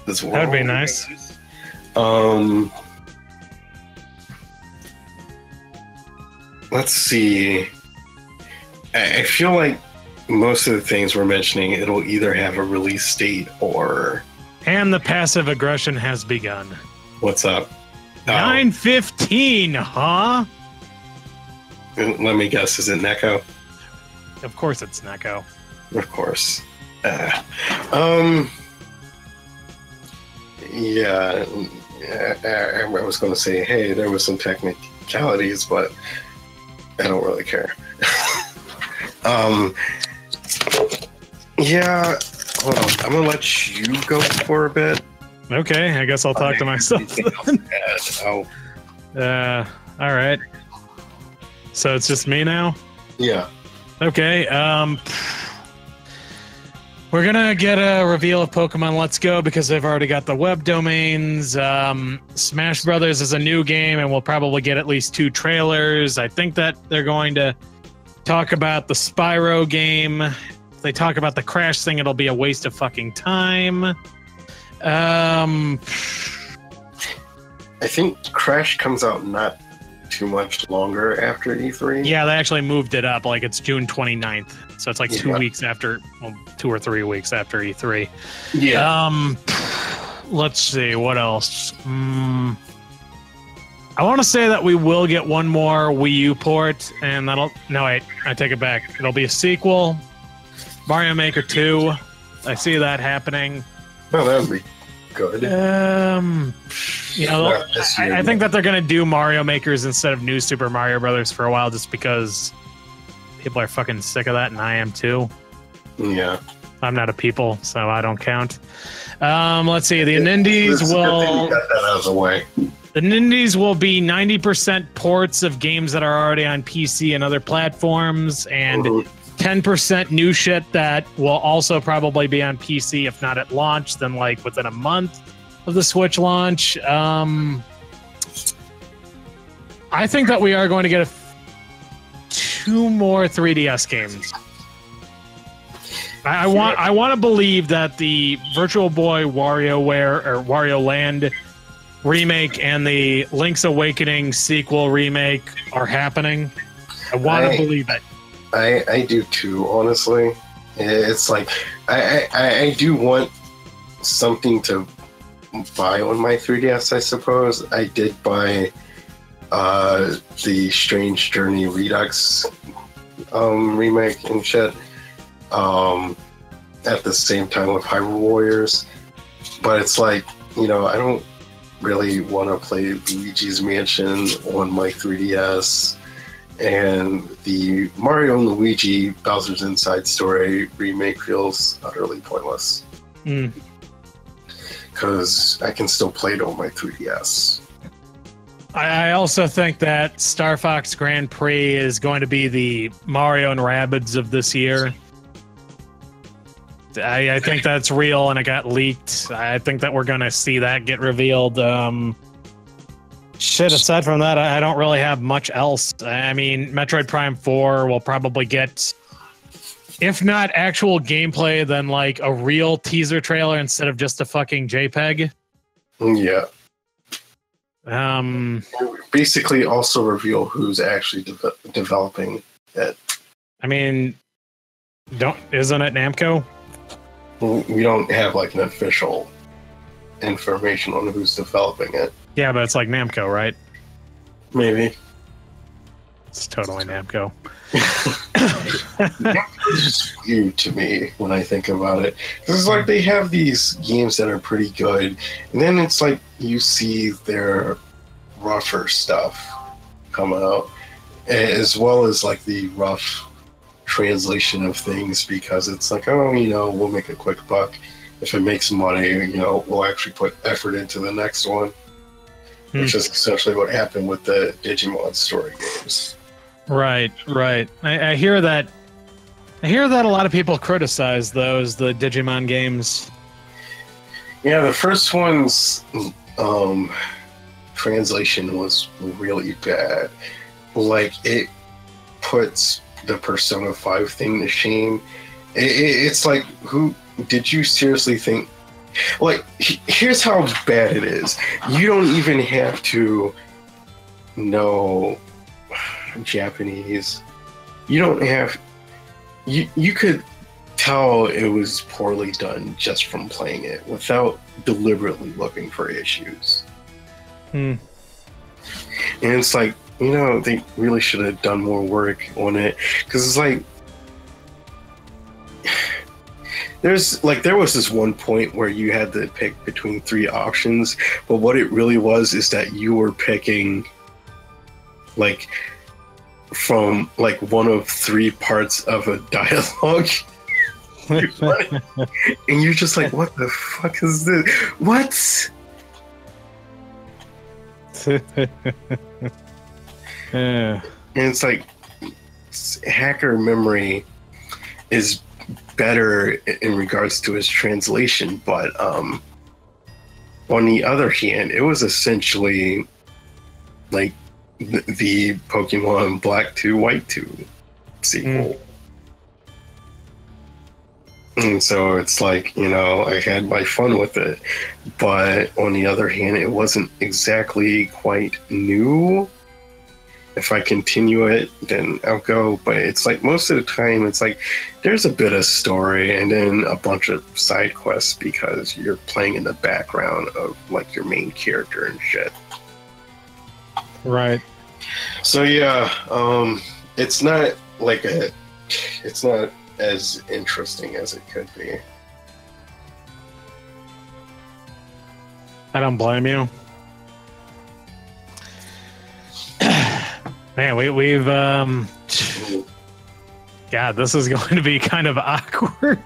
as well. That'd be nice. Let's see. I feel like most of the things we're mentioning, it'll either have a release date or... And the passive aggression has begun. What's up? Oh, 9:15, huh? let me guess. Is it Neko? Of course it's Neko. Of course. Yeah. I was going to say, hey, there was some technicalities, but I don't really care. Yeah. Hold on. I'm gonna let you go for a bit. Okay, I guess I'll talk to myself. Oh. All right. So it's just me now? Yeah. Okay, we're gonna get a reveal of Pokemon Let's Go because they've already got the web domains. Smash Brothers is a new game, and we'll probably get at least 2 trailers. I think that they're going to talk about the Spyro game. If they talk about the Crash thing, it'll be a waste of fucking time. I think Crash comes out not too much longer after E3. Yeah, they actually moved it up. Like, it's June 29th. So it's like 2 weeks after, well, 2 or 3 weeks after E3. Yeah. Let's see, what else? I want to say that we will get one more Wii U port, and that'll... No, wait, I take it back. It'll be a sequel. Mario Maker 2. I see that happening. Oh, that would be good. You know, I think that they're going to do Mario Makers instead of New Super Mario Brothers for a while just because people are fucking sick of that, and I am too. Yeah. I'm not a people, so I don't count. Let's see. The Nindies will... Got that out of the way. The Nindies will be 90% ports of games that are already on PC and other platforms, and 10% new shit that will also probably be on PC, if not at launch, then like within a month of the Switch launch. I think that we are going to get 2 more 3DS games. I want to believe that the Virtual Boy WarioWare or Wario Land remake and the Link's Awakening sequel remake are happening. I want to believe it. I do too, honestly. It's like I do want something to buy on my 3DS, I suppose. I did buy the Strange Journey Redux remake and shit at the same time with Hyrule Warriors. But it's like, you know, I don't really want to play Luigi's Mansion on my 3DS, and the Mario and Luigi Bowser's Inside Story remake feels utterly pointless. Because I can still play it on my 3DS. I also think that Star Fox Grand Prix is going to be the Mario and Rabbids of this year. I think that's real, and it got leaked. I think that we're going to see that get revealed. Shit, aside from that, I don't really have much else. I mean, Metroid Prime 4 will probably get, if not actual gameplay, then like a real teaser trailer instead of just a fucking JPEG. Yeah. Um, Basically, also reveal who's actually developing it. I mean, isn't it Namco? We don't have like an official information on who's developing it. Yeah, but it's like Namco, right? Maybe. It's totally Namco. It's just weird to me when I think about it. It's like they have these games that are pretty good, and then it's like you see their rougher stuff come out, as well as like the rough translation of things, because it's like, oh, you know, we'll make a quick buck. If it makes money, you know, we'll actually put effort into the next one. Which is essentially what happened with the Digimon story games. Right. I hear that. I hear that a lot of people criticize the Digimon games. Yeah, the first one's translation was really bad. Like, it puts the Persona 5 thing to shame. It's like, who did you seriously think? Like, here's how bad it is. You don't even have to know Japanese. You don't have... You could tell it was poorly done just from playing it without deliberately looking for issues. And it's like, you know, they really should have done more work on it, because it's like there was this one point where you had to pick between 3 options, but what it really was is that you were picking like from like one of 3 parts of a dialogue. And you're just like, what the fuck is this? What? And it's like, hacker memory is better in regards to its translation, but on the other hand, it was essentially like the Pokemon Black 2 White 2 sequel. And so it's like, you know, I had my fun with it, but on the other hand, it wasn't exactly quite new. If I continue it, then I'll go. But it's like most of the time, it's like there's a bit of story and then a bunch of side quests because you're playing in the background of like your main character and shit. Right. So yeah, it's not like it's not as interesting as it could be. I don't blame you. Man, we've God, this is going to be kind of awkward.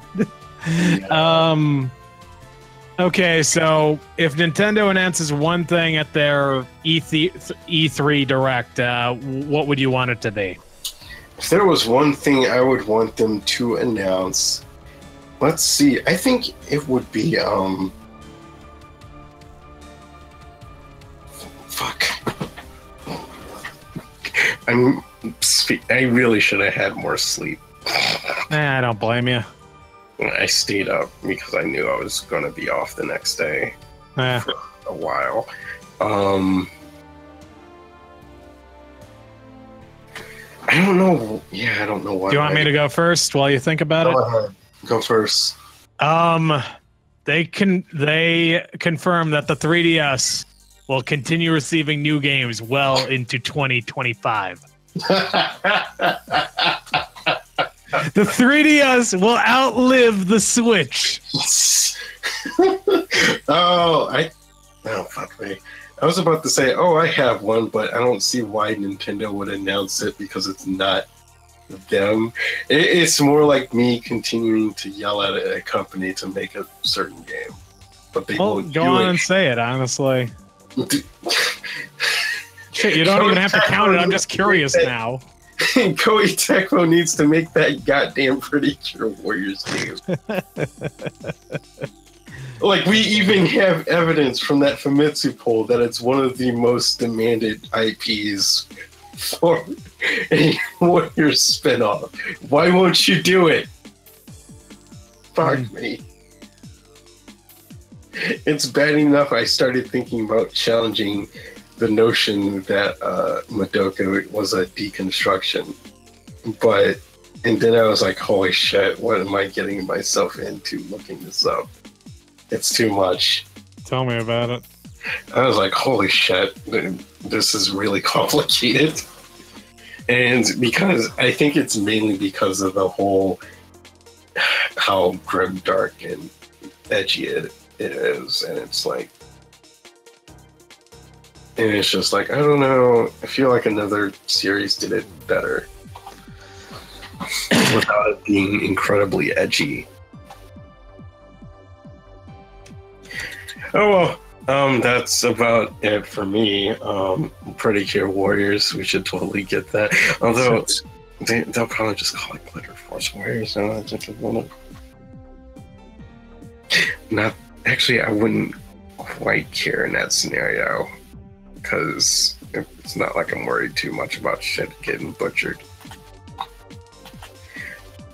Okay, so if Nintendo announces one thing at their E3 Direct, what would you want it to be? If there was one thing I would want them to announce, let's see, I think it would be fuck. I really should have had more sleep. I don't blame you. I stayed up because I knew I was going to be off the next day for a while. I don't know. Yeah, I don't know why. Do you want me to go first while you think about it? Go first. They confirm that the 3DS will continue receiving new games well into 2025. The 3DS will outlive the Switch. Oh, fuck me. I was about to say, I have one, but I don't see why Nintendo would announce it because it's not them. It's more like me continuing to yell at a company to make a certain game. But they won't go on and say it, honestly. Shit, you don't even have to count it. I'm just curious now. Koei Tecmo needs to make that goddamn Pretty Cure Warriors game. Like, we even have evidence from that Famitsu poll that it's one of the most demanded IPs for a Warriors spinoff. Why won't you do it? Fuck me. It's bad enough I started thinking about challenging the notion that Madoka was a deconstruction. And then I was like, holy shit, what am I getting myself into looking this up? It's too much. Tell me about it. I was like, holy shit, this is really complicated. And because I think it's mainly because of the whole how grim, dark, and edgy it is. And it's like, and it's just like, I don't know, I feel like another series did it better without it being incredibly edgy. Oh well, that's about it for me. Pretty Cure Warriors, we should totally get that. Although they'll probably just call it Glitter Force Warriors. Not actually, I wouldn't quite care in that scenario because it's not like I'm worried too much about shit getting butchered.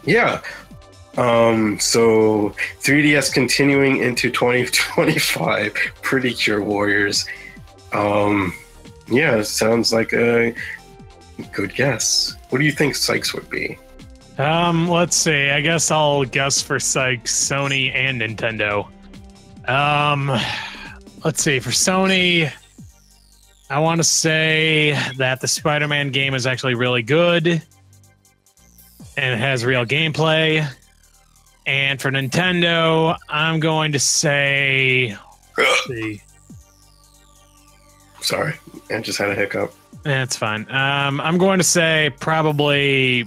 Yeah. So 3DS continuing into 2025, Pretty Cure Warriors. Yeah, sounds like a good guess. What do you think Sykes would be? Let's see. I guess I'll guess for Sykes, Sony and Nintendo. Let's see. For Sony, I want to say that the Spider-Man game is actually really good and it has real gameplay. And for Nintendo, I'm going to say... Let's see. Sorry, I just had a hiccup. That's fine. I'm going to say probably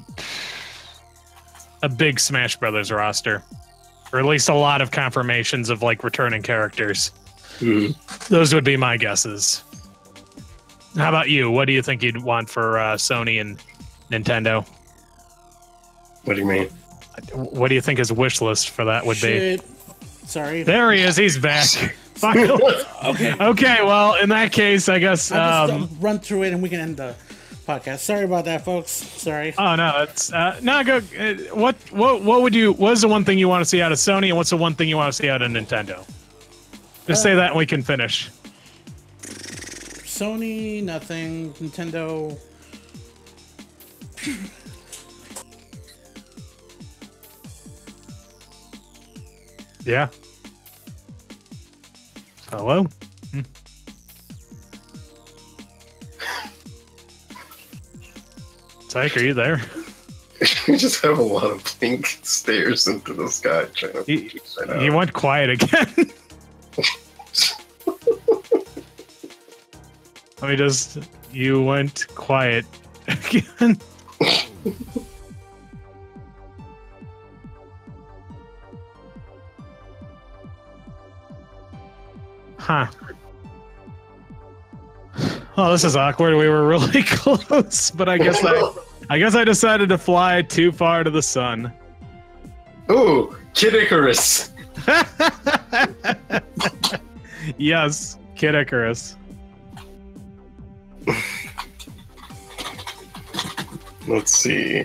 a big Smash Brothers roster. Or at least a lot of confirmations of, like, returning characters. Those would be my guesses. How about you? What do you think you'd want for Sony and Nintendo? What do you mean? What do you think his wish list for that would be? Sorry. There he is. He's back. Finally. Okay. Well, in that case, I guess I'll just run through it and we can end the podcast. Sorry about that, folks. Sorry. Oh no, it's no go. What would you? What's the one thing you want to see out of Sony, and what's the one thing you want to see out of Nintendo? Just say that, and we can finish. Sony, nothing. Nintendo. Yeah. Hello? Psych, are you there? We just have a lot of blink stares into the sky trying to figure that out. He went quiet again. Let me just... You went quiet again. Huh. Oh, this is awkward. We were really close, but I guess I decided to fly too far to the sun. Ooh, Kid Icarus. Yes, Kid Icarus. Let's see.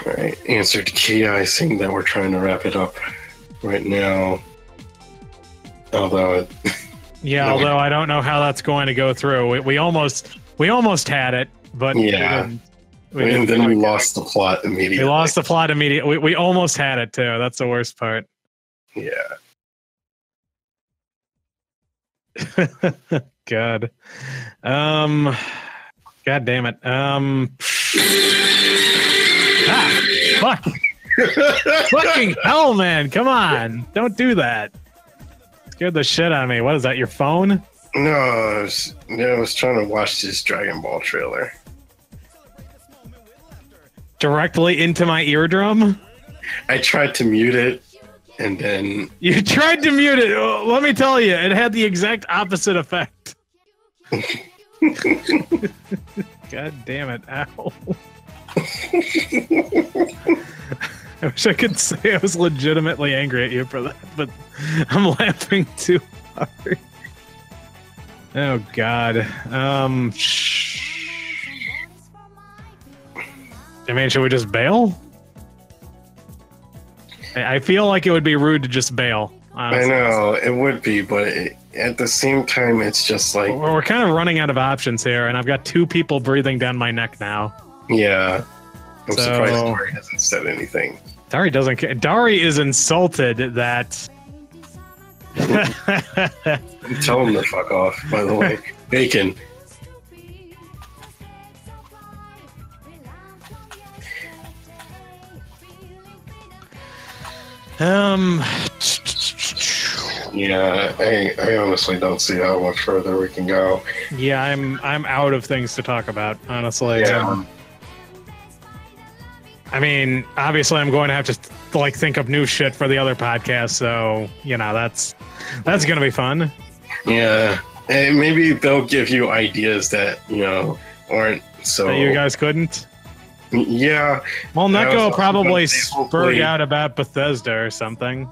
All right, answer to KI saying that we're trying to wrap it up right now. Although, yeah, although I don't know how that's going to go through. We almost had it, but yeah, and then we lost the plot immediately. We lost the plot immediately. We almost had it too. That's the worst part. Yeah. God. God damn it. Fuck. Fucking hell, man. Come on. Don't do that. Scared the shit out of me. What is that, your phone? No, I was trying to watch this Dragon Ball trailer. Directly into my eardrum? I tried to mute it, and then... You tried to mute it. Let me tell you, it had the exact opposite effect. God damn it. Ow. I wish I could say I was legitimately angry at you for that, but I'm laughing too hard. Oh, God. I mean, should we just bail? I feel like it would be rude to just bail. Honestly. I know, it would be, but at the same time, it's just like... We're kind of running out of options here, and I've got two people breathing down my neck now. Yeah. I'm surprised Dari hasn't said anything. Dari doesn't care. Dari is insulted that... Tell him to fuck off, by the way. Bacon. Yeah, I honestly don't see how much further we can go. Yeah, I'm out of things to talk about, honestly. Yeah. I mean, obviously, I'm going to have to like think of new shit for the other podcast, so that's gonna be fun. Yeah, and maybe they'll give you ideas that aren't so. That you guys couldn't. Yeah. Well, Neko will probably spurg out about Bethesda or something.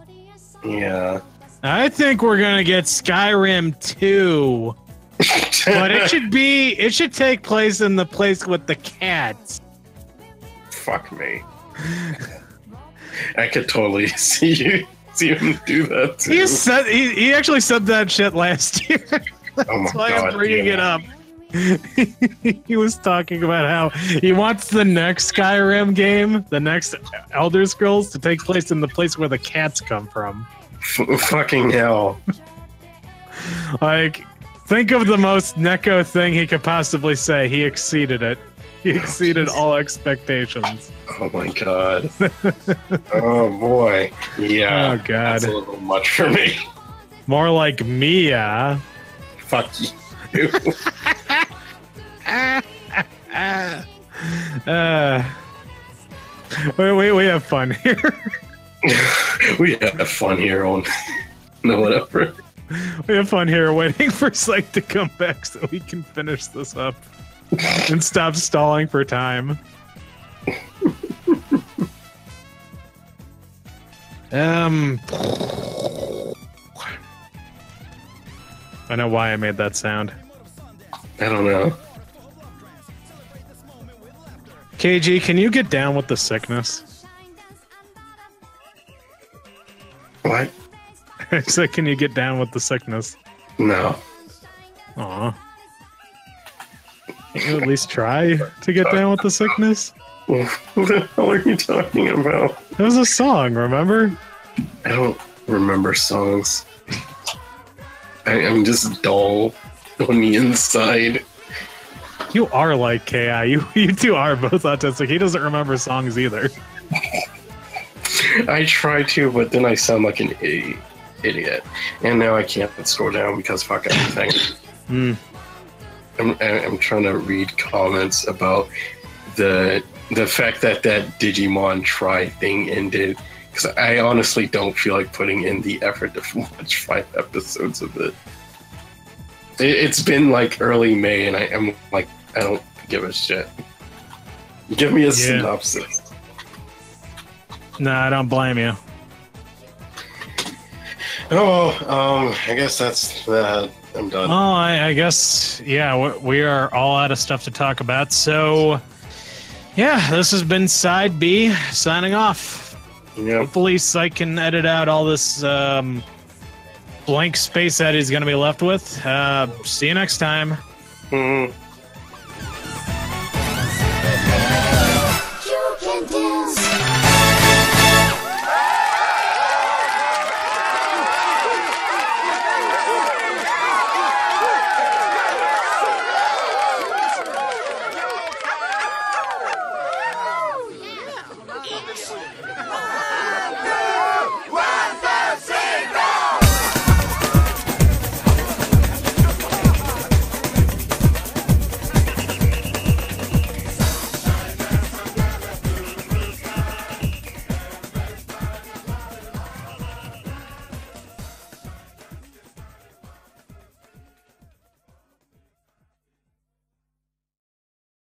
Yeah. I think we're gonna get Skyrim 2, but it should take place in the place with the cats. Fuck me. I could totally see him do that too. He actually said that shit last year. That's why I'm bringing it up. He was talking about how he wants the next Skyrim game, the next Elder Scrolls, to take place in the place where the cats come from. Fucking hell. Like, think of the most Neko thing he could possibly say. He exceeded it. He exceeded all expectations. Oh my god. Oh boy. Yeah. Oh god. That's a little much for me. More like Mia. Fuck you. We have fun here. We have fun here on no whatever. We have fun here waiting for Psych to come back so we can finish this up and stop stalling for time. I know why I made that sound. I don't know. KG, can you get down with the sickness? What? I said, can you get down with the sickness? No. Aw. Can you at least try to get down with the sickness? What the hell are you talking about? It was a song, remember? I don't remember songs. I'm just dull on the inside. You are like KI. You two are both autistic. He doesn't remember songs either. I try to, but then I sound like an idiot. And now I can't scroll down because fuck everything. I'm trying to read comments about the fact that Digimon Try thing ended. Because I honestly don't feel like putting in the effort to watch 5 episodes of it. It's been like early May, and I'm like, I don't give a shit. Give me a synopsis. No, I don't blame you. Oh, I guess that's that. I'm done. Oh, I guess, yeah, we are all out of stuff to talk about. So, yeah, this has been Side B signing off. Yep. Hopefully, Psych can edit out all this blank space that he's going to be left with. See you next time. Mm-hmm.